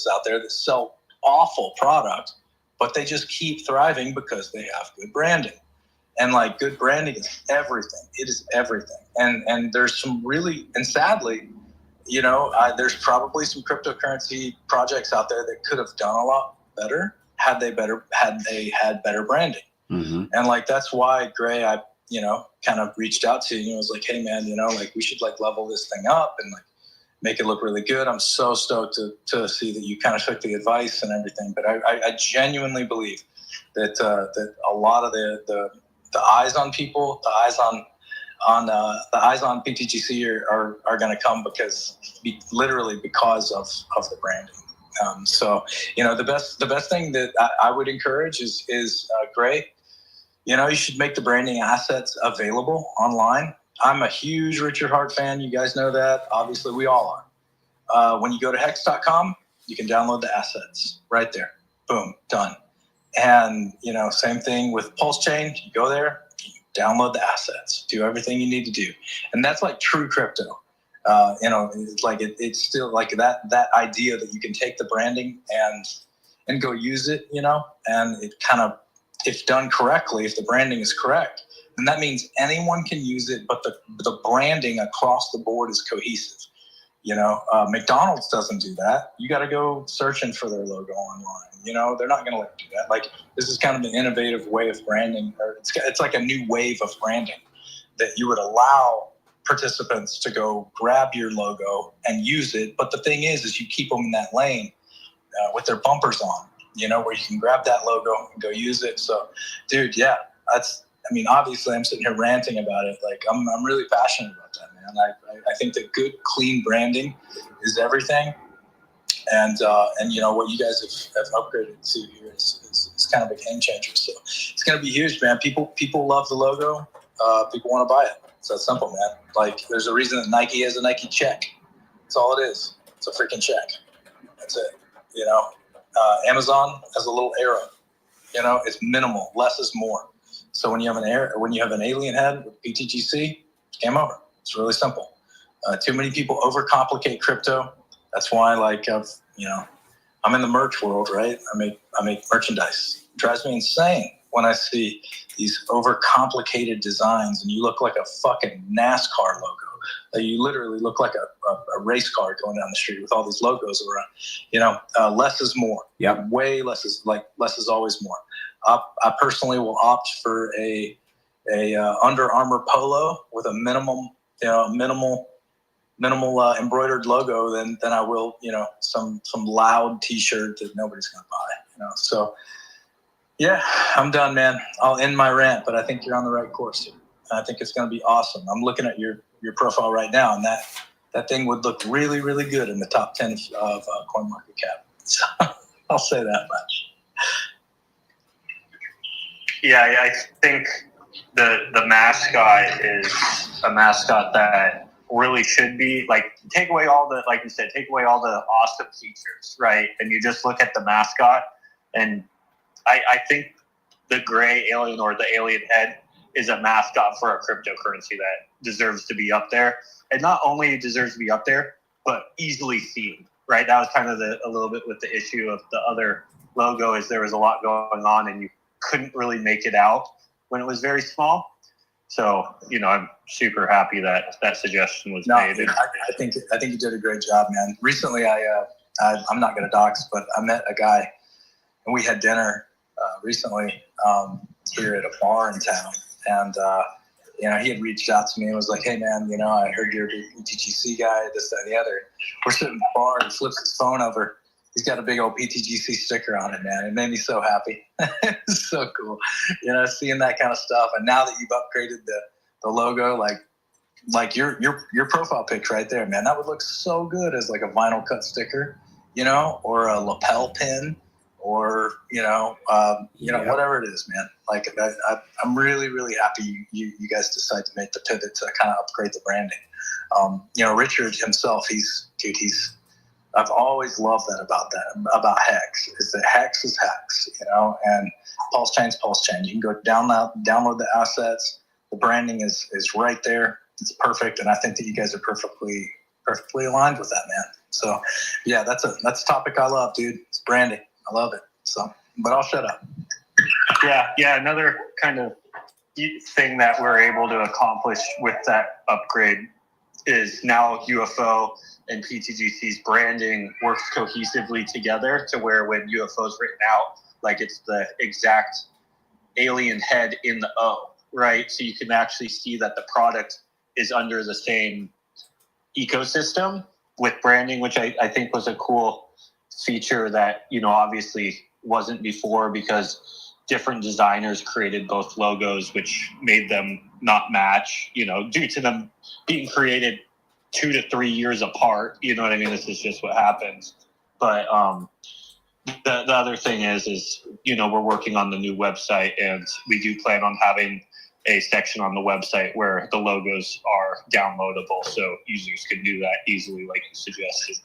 Speaker 5: out there that sell awful product, but they just keep thriving because they have good branding. And like good branding is everything. It is everything. And there's some really, and sadly, there's probably some cryptocurrency projects out there that could have done a lot better had they had better branding.
Speaker 1: Mm-hmm.
Speaker 5: And like that's why, Gray, I kind of reached out to you and was like, hey man, like we should like level this thing up and like make it look really good. I'm so stoked to see that you kind of took the advice and everything. But I genuinely believe that a lot of the eyes on people, the eyes on PTGC are going to come literally because of the branding. So the best thing that I would encourage is Gray. You should make the branding assets available online. I'm a huge Richard Hart fan. You guys know that. Obviously, we all are. When you go to hex.com, you can download the assets right there. Boom, done. And, same thing with PulseChain. You go there, you download the assets, do everything you need to do. And that's like true crypto. It's like it's still like that idea that you can take the branding and go use it, and it kind of, if done correctly, if the branding is correct, then that means anyone can use it, but the branding across the board is cohesive. McDonald's doesn't do that. You got to go searching for their logo online. They're not going to let you do that. Like this is kind of an innovative way of branding, or it's like a new wave of branding that you would allow participants to go grab your logo and use it. But the thing is you keep them in that lane with their bumpers on, where you can grab that logo and go use it. So, dude, yeah, obviously I'm sitting here ranting about it. Like I'm really passionate about that, man. I think that good, clean branding is everything. And what you guys have upgraded to here is kind of a game changer. So it's going to be huge, man. People love the logo. People want to buy it. It's that simple, man. Like there's a reason that Nike has a Nike check. That's all it is. It's a freaking check. That's it. Amazon has a little arrow. It's minimal. Less is more. So when you have an alien head with pTGC, game over. It's really simple. Too many people overcomplicate crypto. That's why, I'm in the merch world, right? I make merchandise. It drives me insane when I see these overcomplicated designs, and you look like a fucking NASCAR logo. You literally look like a race car going down the street with all these logos around. Less is more.
Speaker 1: Yep.
Speaker 5: Way less is always more. I personally will opt for a Under Armour polo with a minimal embroidered logo than I will some loud T-shirt that nobody's gonna buy. So yeah, I'm done, man. I'll end my rant, but I think you're on the right course here. I think it's gonna be awesome. I'm looking at your profile right now, and that thing would look really, really good in the top 10 of CoinMarketCap. So I'll say that much.
Speaker 2: Yeah, I think the mascot is a mascot that really should be take away all the awesome features, right? And you just look at the mascot, and I think the gray alien or the alien head is a mascot for a cryptocurrency that deserves to be up there. And not only deserves to be up there, but easily seen, right? That was kind of a little bit with the issue of the other logo, is there was a lot going on and you couldn't really make it out when it was very small. So, I'm super happy that suggestion was made.
Speaker 5: I think you did a great job, man. Recently, I'm not going to dox, but I met a guy, and we had dinner recently here at a bar in town. And, he had reached out to me and was like, hey, man, I heard you're a big pTGC guy, this, that, and the other. We're sitting in the bar, and he flips his phone over. He's got a big old pTGC sticker on it, man. It made me so happy. It's so cool, seeing that kind of stuff. And now that you've upgraded the logo, like your profile pic right there, man, that would look so good as like a vinyl cut sticker, or a lapel pin, or whatever it is, man. Like I'm really, really happy you guys decide to make the pivot to kind of upgrade the branding. Richard himself, I've always loved that about Hex, is that Hex is Hex, and PulseChain's PulseChain. You can go download the assets. The branding is right there. It's perfect, and I think that you guys are perfectly aligned with that, man. So yeah, that's a topic I love, dude. It's branding. I love it. So, but I'll shut up.
Speaker 2: Yeah. Another kind of thing that we're able to accomplish with that upgrade is now UFO and pTGC's branding works cohesively together to where when UFO is written out, it's the exact alien head in the O, right? So you can actually see that the product is under the same ecosystem with branding, which I think was a cool feature that, obviously wasn't before, because different designers created both logos, which made them not match, due to them being created 2 to 3 years apart. You know what I mean? This is just what happens. But the other thing is we're working on the new website, and we do plan on having a section on the website where the logos are downloadable, so users can do that easily, like you suggested.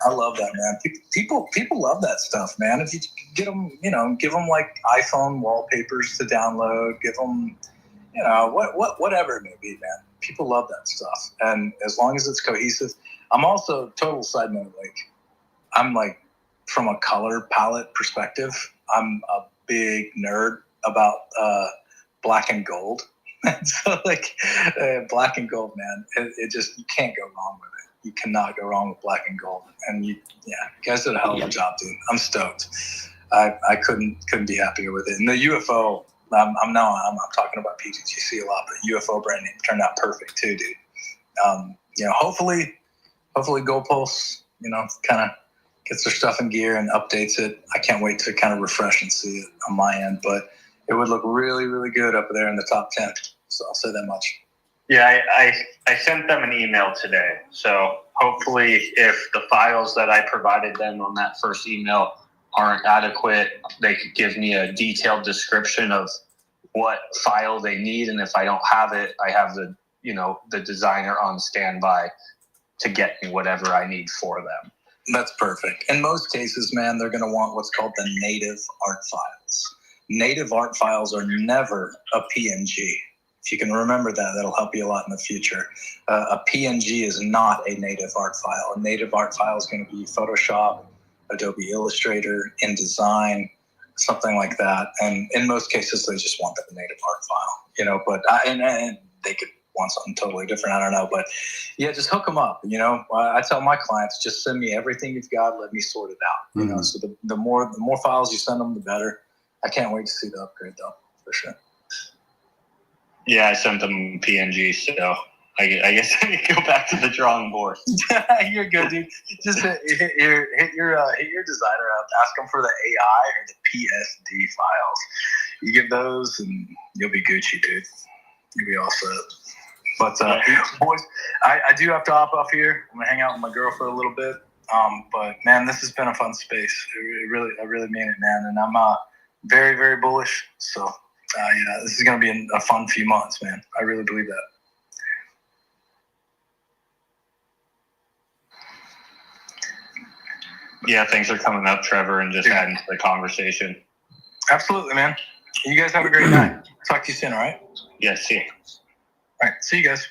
Speaker 5: I love that, man. People love that stuff, man. If you get them, give them like iPhone wallpapers to download, give them, whatever it may be, man. People love that stuff, and as long as it's cohesive. I'm also, total side note, I'm from a color palette perspective, I'm a big nerd about black and gold. So black and gold, man, it just, you can't go wrong with it. You cannot go wrong with black and gold. And you guys did a hell of a job, dude. I'm stoked. I couldn't be happier with it. And the UFO, I'm talking about pTGC a lot, but UFO branding turned out perfect too, dude. Hopefully GoPulse, kind of gets their stuff in gear and updates it. I can't wait to kind of refresh and see it on my end, but it would look really, really good up there in the top 10. So I'll say that much.
Speaker 2: Yeah, I sent them an email today. So hopefully if the files that I provided them on that first email aren't adequate, they could give me a detailed description of what file they need. And if I don't have it, I have the designer on standby to get me whatever I need for them.
Speaker 5: That's perfect. In most cases, man, they're going to want what's called the native art files. Native art files are never a PNG. If you can remember that, that'll help you a lot in the future. A PNG is not a native art file. A native art file is going to be Photoshop, Adobe Illustrator, InDesign, something like that. And in most cases, they just want the native art file, you know, but and they could want something totally different. I don't know, but yeah, just hook them up. You know, I tell my clients, just send me everything you've got. Let me sort it out. You know, so the more files you send them, the better. I can't wait to see the upgrade though, for sure.
Speaker 2: Yeah, I sent them PNG, so I guess I can go back to the drawing board.
Speaker 5: You're good, dude. Just hit your designer up. Ask them for the AI or the PSD files. You get those, and you'll be Gucci, dude. You'll be all set. But boys, I do have to hop off here. I'm gonna hang out with my girl for a little bit. But man, this has been a fun space. I really mean it, man. And I'm very, very bullish. So yeah, this is gonna be a fun few months, man. I really believe that.
Speaker 2: Yeah, thanks for coming up, Trevor, and just adding to the conversation.
Speaker 5: Absolutely, man. You guys have a great night. Talk to you soon, all right?
Speaker 2: Yeah, see you.
Speaker 5: All right, see you guys.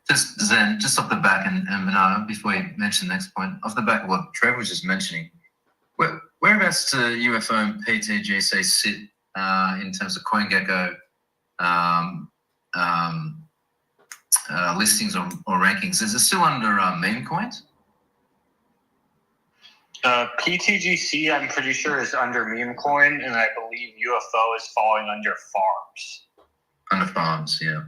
Speaker 4: Just Zen, just off the back, and Bernardo, before you mention the next point, off the back of what Trevor was just mentioning, whereabouts do UFO and pTGC sit in terms of CoinGecko listings or rankings? Is it still under meme coins?
Speaker 2: pTGC, I'm pretty sure, is under meme coin, and I believe UFO is falling under farms.
Speaker 4: Under farms, yeah.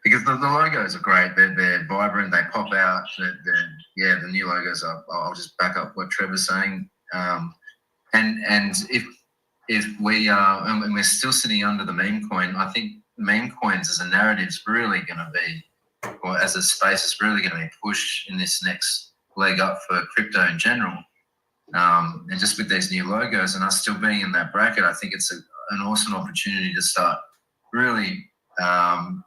Speaker 4: Because the logos are great. They're vibrant. They pop out. The new logos are. I'll just back up what Trevor's saying. And if we are, and we're still sitting under the meme coin, I think meme coins as a narrative is really going to be, or as a space, is really going to be pushed in this next leg up for crypto in general. And just with these new logos and us still being in that bracket, I think it's an awesome opportunity to start really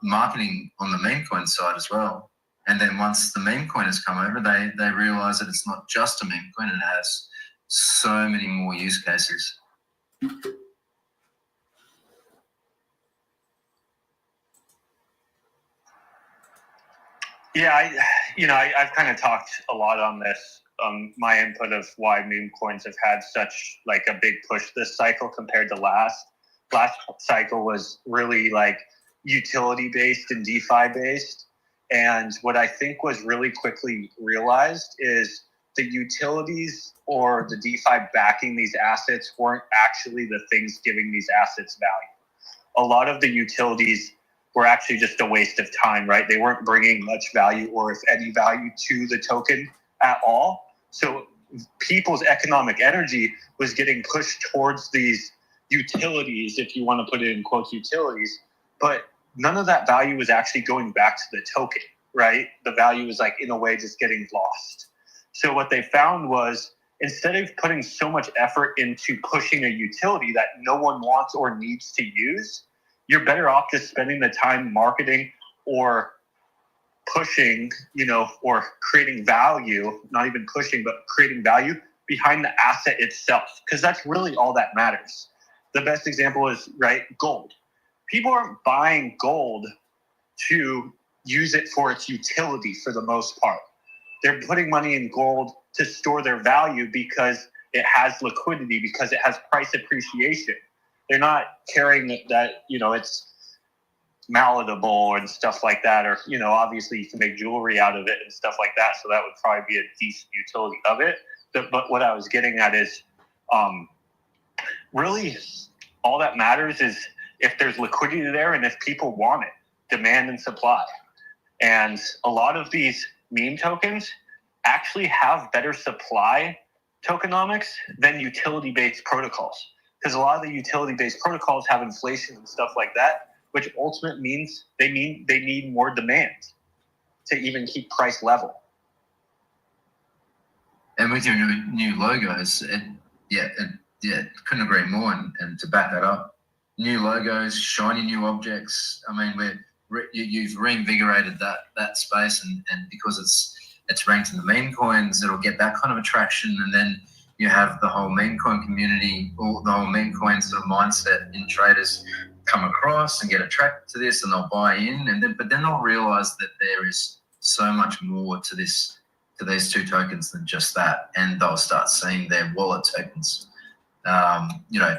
Speaker 4: marketing on the meme coin side as well. And then once the meme coin has come over, they realize that it's not just a meme coin, and it has so many more use cases.
Speaker 2: Yeah, I've kind of talked a lot on this. My input of why meme coins have had such like a big push this cycle compared to last cycle was really like utility based and DeFi based. And what I think was really quickly realized is the utilities or the DeFi backing these assets weren't actually the things giving these assets value. A lot of the utilities were actually just a waste of time, right? They weren't bringing much value, or if any value, to the token at all. So people's economic energy was getting pushed towards these utilities, if you want to put it in quotes, utilities, but none of that value was actually going back to the token, right? The value was like, in a way, just getting lost. So what they found was, instead of putting so much effort into pushing a utility that no one wants or needs to use, you're better off just spending the time marketing or pushing, or creating value, not even pushing, but creating value behind the asset itself, because that's really all that matters. The best example is, right, gold. People aren't buying gold to use it for its utility for the most part. They're putting money in gold to store their value because it has liquidity, because it has price appreciation. They're not caring that it's malleable and stuff like that, or obviously you can make jewelry out of it and stuff like that, so that would probably be a decent utility of it. But what I was getting at is really all that matters is if there's liquidity there and if people want it, demand and supply. And a lot of these meme tokens actually have better supply tokenomics than utility-based protocols, because a lot of the utility-based protocols have inflation and stuff like that, which ultimately means they need more demand to even keep price level.
Speaker 4: And with your new logos, couldn't agree more. And to back that up, new logos, shiny new objects. I mean, you've reinvigorated that space, and because it's ranked in the meme coins, it'll get that kind of attraction, and then you have the whole meme coin community, or the whole meme coin sort of mindset in traders come across and get attracted to this, and they'll buy in, but then they'll realize that there is so much more to these two tokens than just that, and they'll start seeing their wallet tokens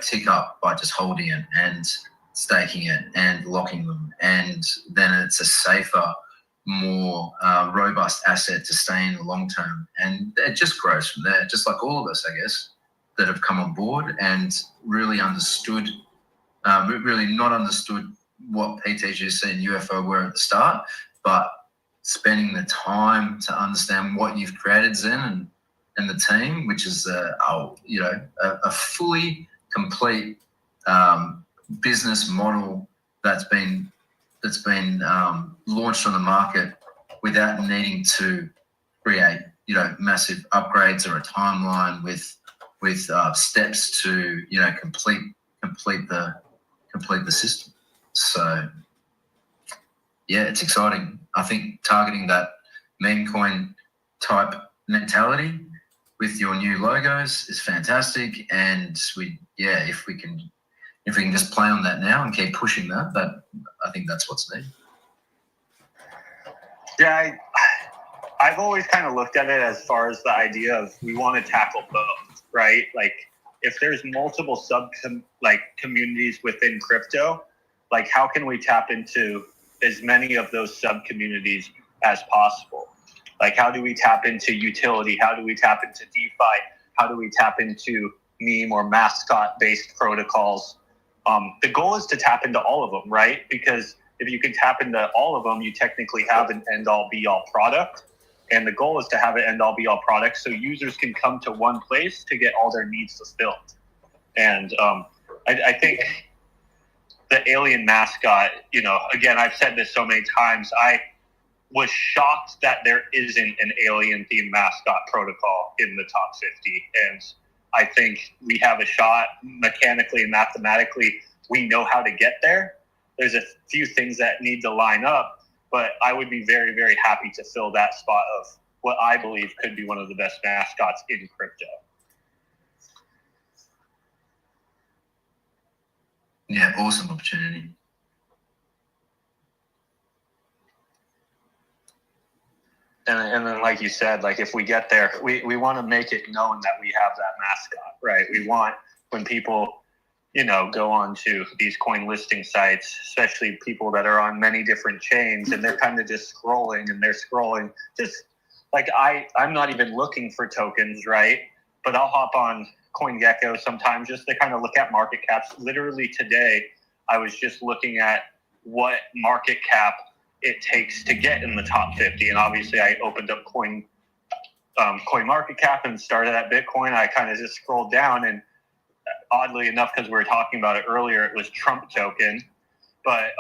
Speaker 4: tick up by just holding it and staking it and locking them, and then it's a safer, more robust asset to stay in the long term, and it just grows from there. Just like all of us, I guess, that have come on board and really understood, really not understood what pTGC and UFO were at the start, but spending the time to understand what you've created, Zen and the team, which is a fully complete business model that's been launched on the market without needing to create massive upgrades or a timeline with steps to complete the system. So yeah, it's exciting. I think targeting that meme coin type mentality with your new logos is fantastic, and if we can just play on that now and keep pushing that I think that's what's needed.
Speaker 2: Yeah, I've always kind of looked at it as far as the idea of we want to tackle both, right? Like if there's multiple communities within crypto, like how can we tap into as many of those sub communities as possible? Like how do we tap into utility? How do we tap into DeFi? How do we tap into meme or mascot based protocols? The goal is to tap into all of them, right? Because if you can tap into all of them, you technically have an end-all be-all product. And the goal is to have an end-all be-all product so users can come to one place to get all their needs fulfilled. And I think the alien mascot, again, I've said this so many times, I was shocked that there isn't an alien-themed mascot protocol in the top 50. And I think we have a shot mechanically and mathematically. We know how to get there. There's a few things that need to line up, but I would be very, very happy to fill that spot of what I believe could be one of the best mascots in crypto.
Speaker 4: Yeah, awesome opportunity.
Speaker 2: And then, like you said, like if we get there, we want to make it known that we have that mascot, right? We want when people, go on to these coin listing sites, especially people that are on many different chains, and they're kind of just scrolling and they're scrolling. Just like I'm not even looking for tokens, right? But I'll hop on CoinGecko sometimes just to kind of look at market caps. Literally today, I was just looking at what market cap it takes to get in the top 50. And obviously I opened up coin market cap and started at Bitcoin. I kind of just scrolled down, and oddly enough, because we were talking about it earlier, it was Trump token. But,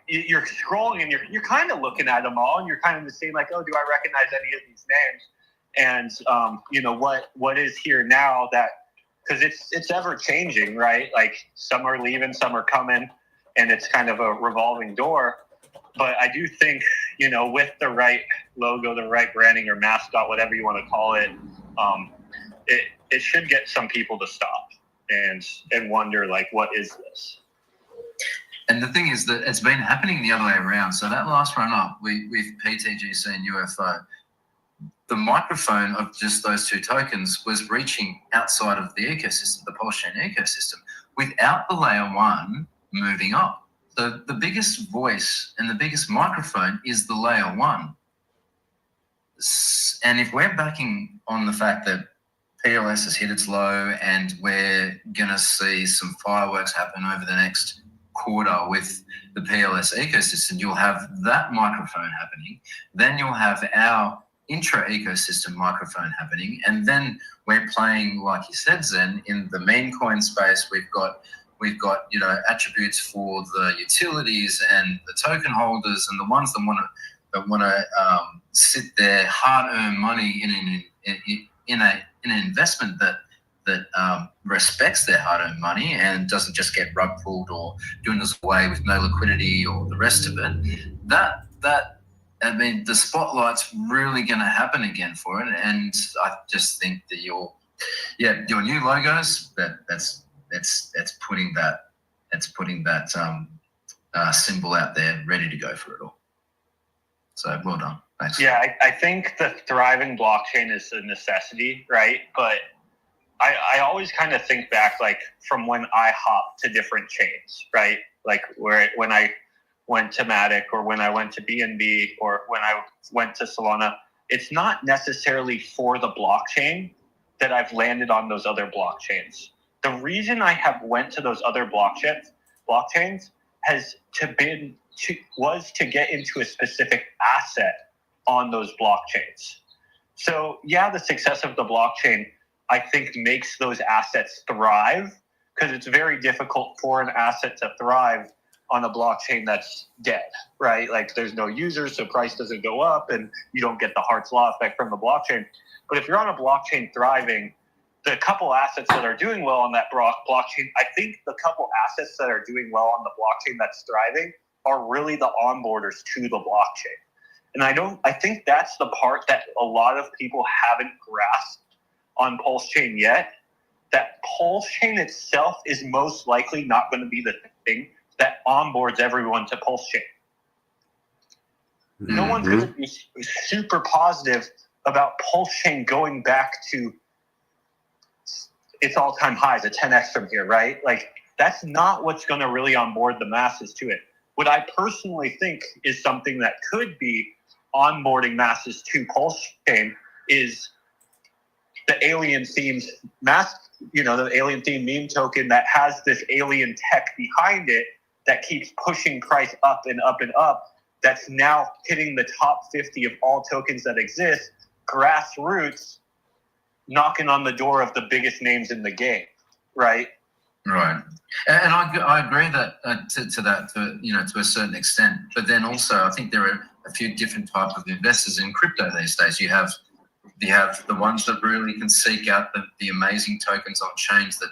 Speaker 2: you're scrolling and you're kind of looking at them all, and you're kind of just saying like, oh, do I recognize any of these names? And, what is here now that, because it's ever changing, right? Like some are leaving, some are coming, and it's kind of a revolving door. But I do think, with the right logo, the right branding or mascot, whatever you want to call it, it should get some people to stop and wonder, like, what is this?
Speaker 4: And the thing is that it's been happening the other way around. So that last run up with pTGC and UFO, the microphone of just those two tokens was reaching outside of the ecosystem, the PulseChain ecosystem, without the layer one moving up. So the biggest voice and the biggest microphone is the layer one. And if we're backing on the fact that PLS has hit its low and we're going to see some fireworks happen over the next quarter with the PLS ecosystem, you'll have that microphone happening. Then you'll have our intra-ecosystem microphone happening. And then we're playing, like you said, Zen, in the meme coin space. We've got attributes for the utilities and the token holders and the ones that want to sit their hard-earned money in an investment that respects their hard-earned money and doesn't just get rug pulled or doing this away with no liquidity or the rest of it, the spotlight's really going to happen again for it. And I just think that your new logos, that's putting that symbol out there ready to go for it all. So well done. Thanks.
Speaker 2: Yeah, I think the thriving blockchain is a necessity, right? But I always kind of think back, like, from when I hopped to different chains, right? Like when I went to Matic or when I went to BNB or when I went to Solana, it's not necessarily for the blockchain that I've landed on those other blockchains. The reason I have went to those other blockchains was to get into a specific asset on those blockchains. So yeah, the success of the blockchain, I think, makes those assets thrive, because it's very difficult for an asset to thrive on a blockchain that's dead, right? Like, there's no users, so price doesn't go up and you don't get the Hart's Law effect from the blockchain. But if you're on a blockchain thriving, the couple assets that are doing well on that blockchain, I think the couple assets that are doing well on the blockchain that's thriving are really the onboarders to the blockchain. And I think that's the part that a lot of people haven't grasped on PulseChain yet, that PulseChain itself is most likely not going to be the thing that onboards everyone to PulseChain. Mm-hmm. No one's going to be super positive about PulseChain going back to its all-time highs, a 10x from here, right? Like, that's not what's going to really onboard the masses to it. What I personally think is something that could be onboarding masses to PulseChain is the alien-themed the alien-themed meme token that has this alien tech behind it that keeps pushing price up and up and up, that's now hitting the top 50 of all tokens that exist, grassroots, knocking on the door of the biggest names in the game, right?
Speaker 4: Right, and I agree that to that, to a certain extent. But then also, I think there are a few different types of investors in crypto these days. You have the ones that really can seek out the amazing tokens on chains that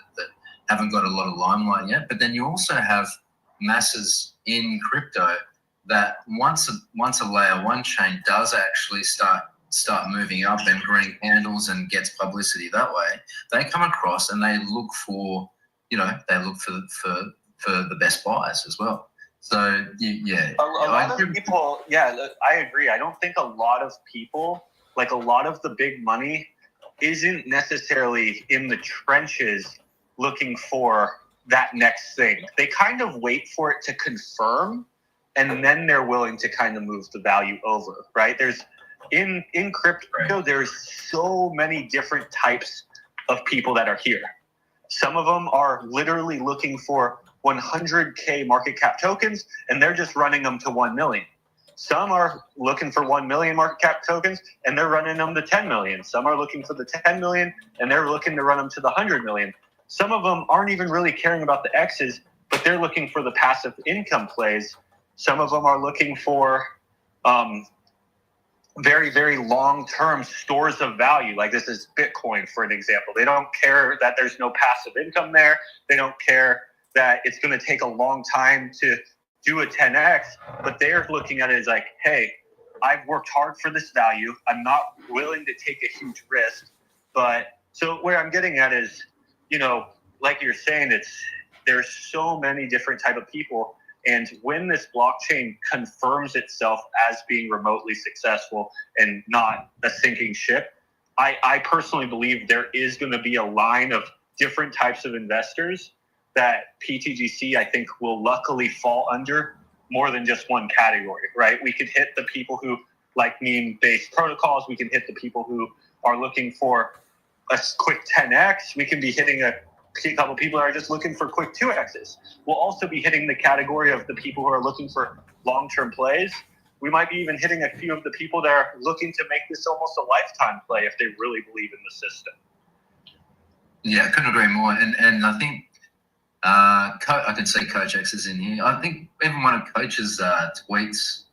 Speaker 4: haven't got a lot of limelight yet. But then you also have masses in crypto that once a layer one chain does actually start moving up and green candles and gets publicity that way, they come across and they look for the best buys as well. So yeah,
Speaker 2: a lot of people. Yeah, I agree. I don't think a lot of people, like a lot of the big money, isn't necessarily in the trenches looking for that next thing. They kind of wait for it to confirm, and then they're willing to kind of move the value over, right? There's in crypto, there's so many different types of people that are here. Some of them are literally looking for 100K market cap tokens, and they're just running them to 1 million. Some are looking for 1 million market cap tokens, and they're running them to 10 million. Some are looking for the 10 million, and they're looking to run them to the 100 million. Some of them aren't even really caring about the X's, but they're looking for the passive income plays. Some of them are looking for very, very long-term stores of value. Like, this is Bitcoin, for an example. They don't care that there's no passive income there. They don't care that it's going to take a long time to do a 10x, but they're looking at it as like, hey, I've worked hard for this value. I'm not willing to take a huge risk. But so where I'm getting at is, like you're saying, there's so many different type of people. And when this blockchain confirms itself as being remotely successful and not a sinking ship, I personally believe there is going to be a line of different types of investors that PTGC, I think, will luckily fall under more than just one category, right? We could hit the people who like meme-based protocols. We can hit the people who are looking for a quick 10x. We can be hitting a couple people that are just looking for quick 2x's. We'll also be hitting the category of the people who are looking for long-term plays. We might be even hitting a few of the people that are looking to make this almost a lifetime play if they really believe in the system.
Speaker 4: Yeah, I couldn't agree more. And I think I can see Coach X is in here. I think even one of Coach's tweets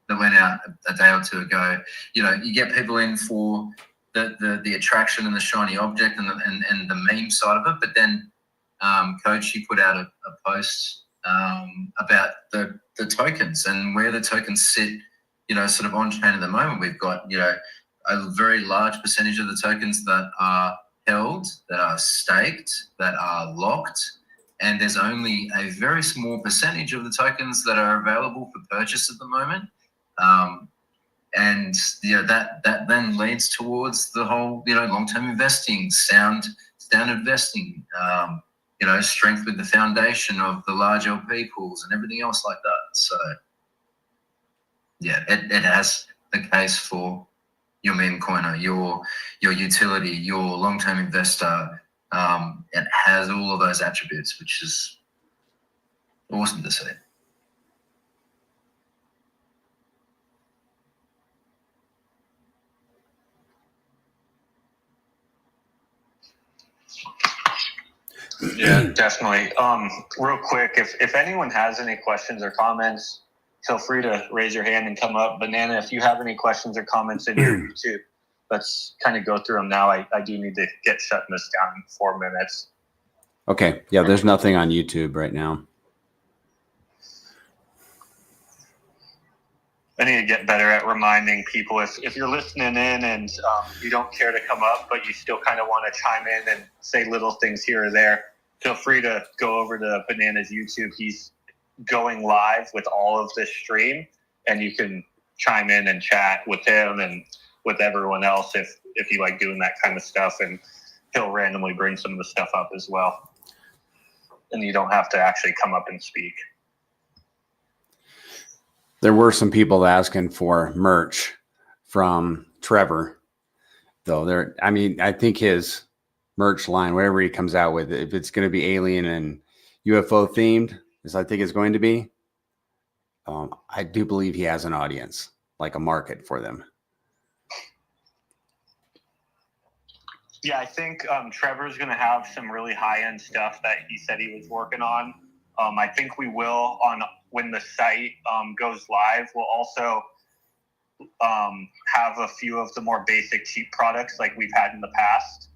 Speaker 4: that went out a day or two ago, you get people in for the attraction and the shiny object and the meme side of it. But then Coach, he put out a post about the tokens and where the tokens sit, sort of on chain at the moment. We've got, a very large percentage of the tokens that are held, that are staked, that are locked, and there's only a very small percentage of the tokens that are available for purchase at the moment. And that then leads towards the whole, long-term investing, sound investing, strength with the foundation of the large LP pools and everything else like that. So yeah, it has the case for your meme coiner, your utility, your long-term investor. It has all of those attributes, which is awesome to see.
Speaker 2: Yeah, definitely. Real quick, if anyone has any questions or comments, feel free to raise your hand and come up. Banana, if you have any questions or comments in your YouTube, let's kind of go through them now. I do need to get shutting this down in 4 minutes.
Speaker 1: Okay. Yeah, there's nothing on YouTube right now.
Speaker 2: I need to get better at reminding people if you're listening in and you don't care to come up, but you still kind of want to chime in and say little things here or there, feel free to go over to Banana's YouTube. He's going live with all of this stream, and you can chime in and chat with him and with everyone else if you like doing that kind of stuff, and he'll randomly bring some of the stuff up as well. And you don't have to actually come up and speak.
Speaker 1: There were some people asking for merch from Trevor, though. I think his merch line, whatever he comes out with, if it's going to be alien and UFO themed, as I think it's going to be, I do believe he has an audience, like a market for them.
Speaker 2: Yeah, I think Trevor's going to have some really high-end stuff that he said he was working on. I think we will, when the site goes live, we'll also have a few of the more basic cheap products like we've had in the past.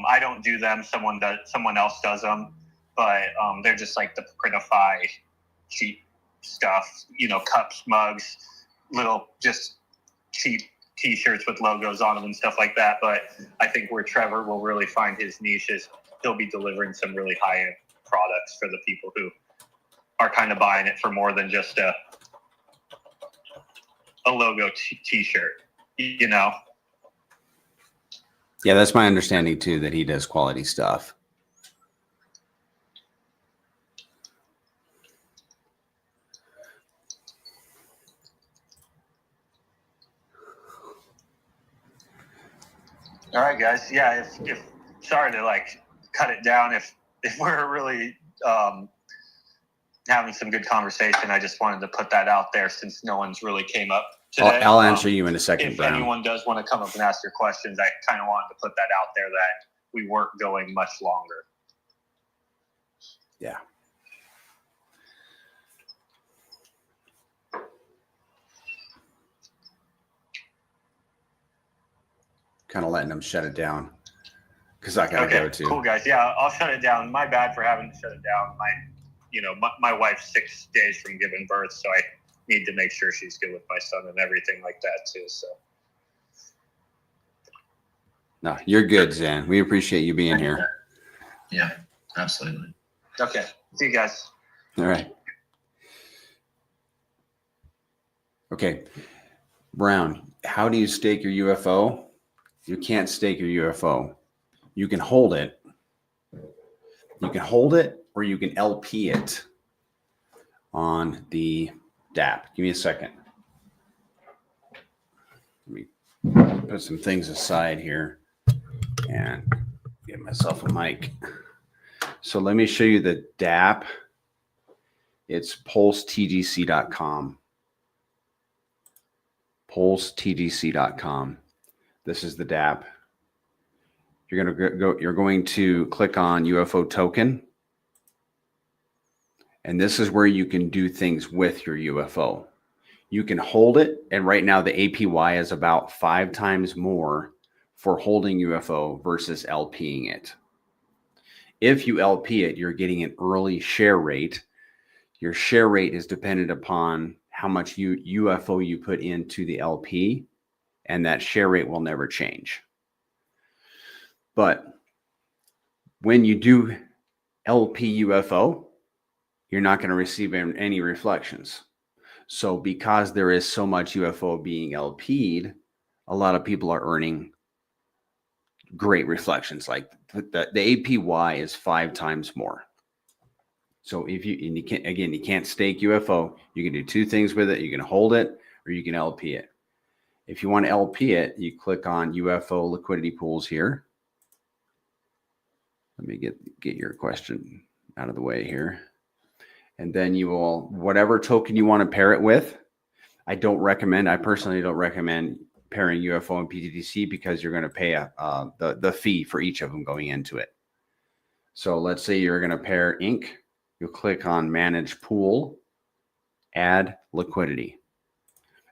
Speaker 2: I don't do them. Someone else does them, but they're just like the Printify cheap stuff, cups, mugs, little just cheap T-shirts with logos on them and stuff like that. But I think where Trevor will really find his niche is he'll be delivering some really high-end products for the people who are kind of buying it for more than just a logo T-shirt,
Speaker 1: Yeah, that's my understanding too, that he does quality stuff.
Speaker 2: All right, guys. Yeah, if sorry to cut it down if we're really having some good conversation. I just wanted to put that out there since no one's really came up today.
Speaker 1: I'll answer you in a second,
Speaker 2: If
Speaker 1: Brown.
Speaker 2: anyone does want to come up and ask your questions, I kind of wanted to put that out there that we weren't going much longer.
Speaker 1: Yeah. Kind of letting them shut it down because I gotta go too.
Speaker 2: Cool, guys. Yeah, I'll shut it down. My bad for having to shut it down. My wife's 6 days from giving birth, so I need to make sure she's good with my son and everything like that too. So.
Speaker 1: No, you're good, Zan. We appreciate you being here.
Speaker 4: Yeah, absolutely.
Speaker 2: Okay. See you guys.
Speaker 1: All right. Okay. Brown, how do you stake your UFO? You can't stake your UFO. You can hold it. You can hold it or you can LP it on the DApp. Give me a second. Let me put some things aside here and get myself a mic. So let me show you the DApp. It's PulseTGC.com. PulseTGC.com. This is the DApp. You're going to click on UFO token. And this is where you can do things with your UFO. You can hold it. And right now the APY is about 5 times more for holding UFO versus LPing it. If you LP it, you're getting an early share rate. Your share rate is dependent upon how much UFO you put into the LP, and that share rate will never change. But when you do LP UFO, you're not going to receive any reflections. So because there is so much UFO being LP'd, a lot of people are earning great reflections. Like the APY is 5 times more. So if you can't, again, you can't stake UFO. You can do 2 things with it. You can hold it or you can LP it. If you want to LP it, you click on UFO liquidity pools here. Let me get your question out of the way here. And then you will, whatever token you want to pair it with. I personally don't recommend pairing UFO and pTGC because you're going to pay the fee for each of them going into it. So let's say you're going to pair ink. You'll click on manage pool, add liquidity.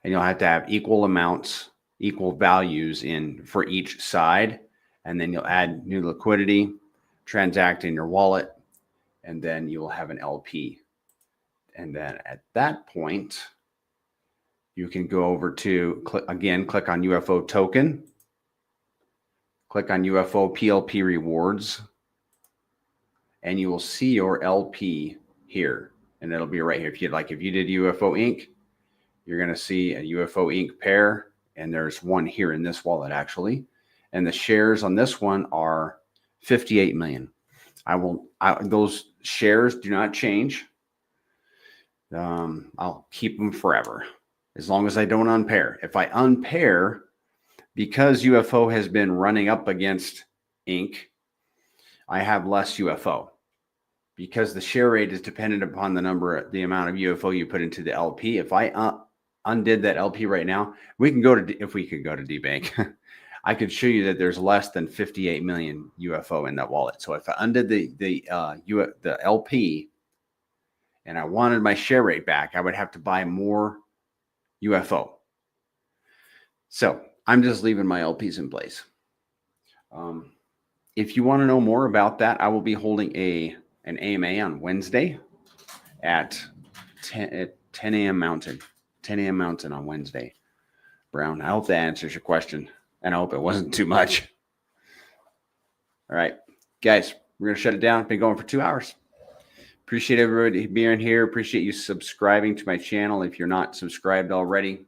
Speaker 1: And you'll have to have equal amounts, equal values in for each side. And then you'll add new liquidity, transact in your wallet, and then you will have an LP. And then at that point, you can go over to, click on UFO token, click on UFO PLP rewards, and you will see your LP here. And it'll be right here. If you did UFO Inc., you're going to see a UFO Inc. pair, and there's one here in this wallet actually. And the shares on this one are 58 million. Those shares do not change. I'll keep them forever as long as I don't unpair. If I unpair, because UFO has been running up against Inc., I have less UFO because the share rate is dependent upon the amount of UFO you put into the LP. If I undid that LP right now, if we could go to DBank, I could show you that there's less than 58 million UFO in that wallet. So if I undid the LP and I wanted my share rate back, I would have to buy more UFO. So I'm just leaving my LPs in place. If you want to know more about that, I will be holding an AMA on Wednesday at 10 a.m. Mountain. 10 a.m. Mountain on Wednesday. Brown, I hope that answers your question. And I hope it wasn't too much. All right, guys, we're going to shut it down. Been going for 2 hours. Appreciate everybody being here. Appreciate you subscribing to my channel if you're not subscribed already.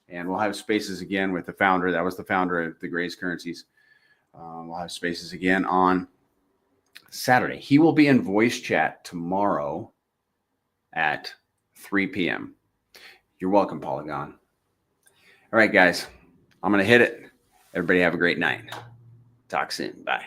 Speaker 1: And we'll have spaces again with the founder. That was the founder of the Grays Currencies. We'll have spaces again on Saturday. He will be in voice chat tomorrow at 3 p.m. You're welcome, Polygon. All right, guys, I'm going to hit it. Everybody have a great night. Talk soon. Bye.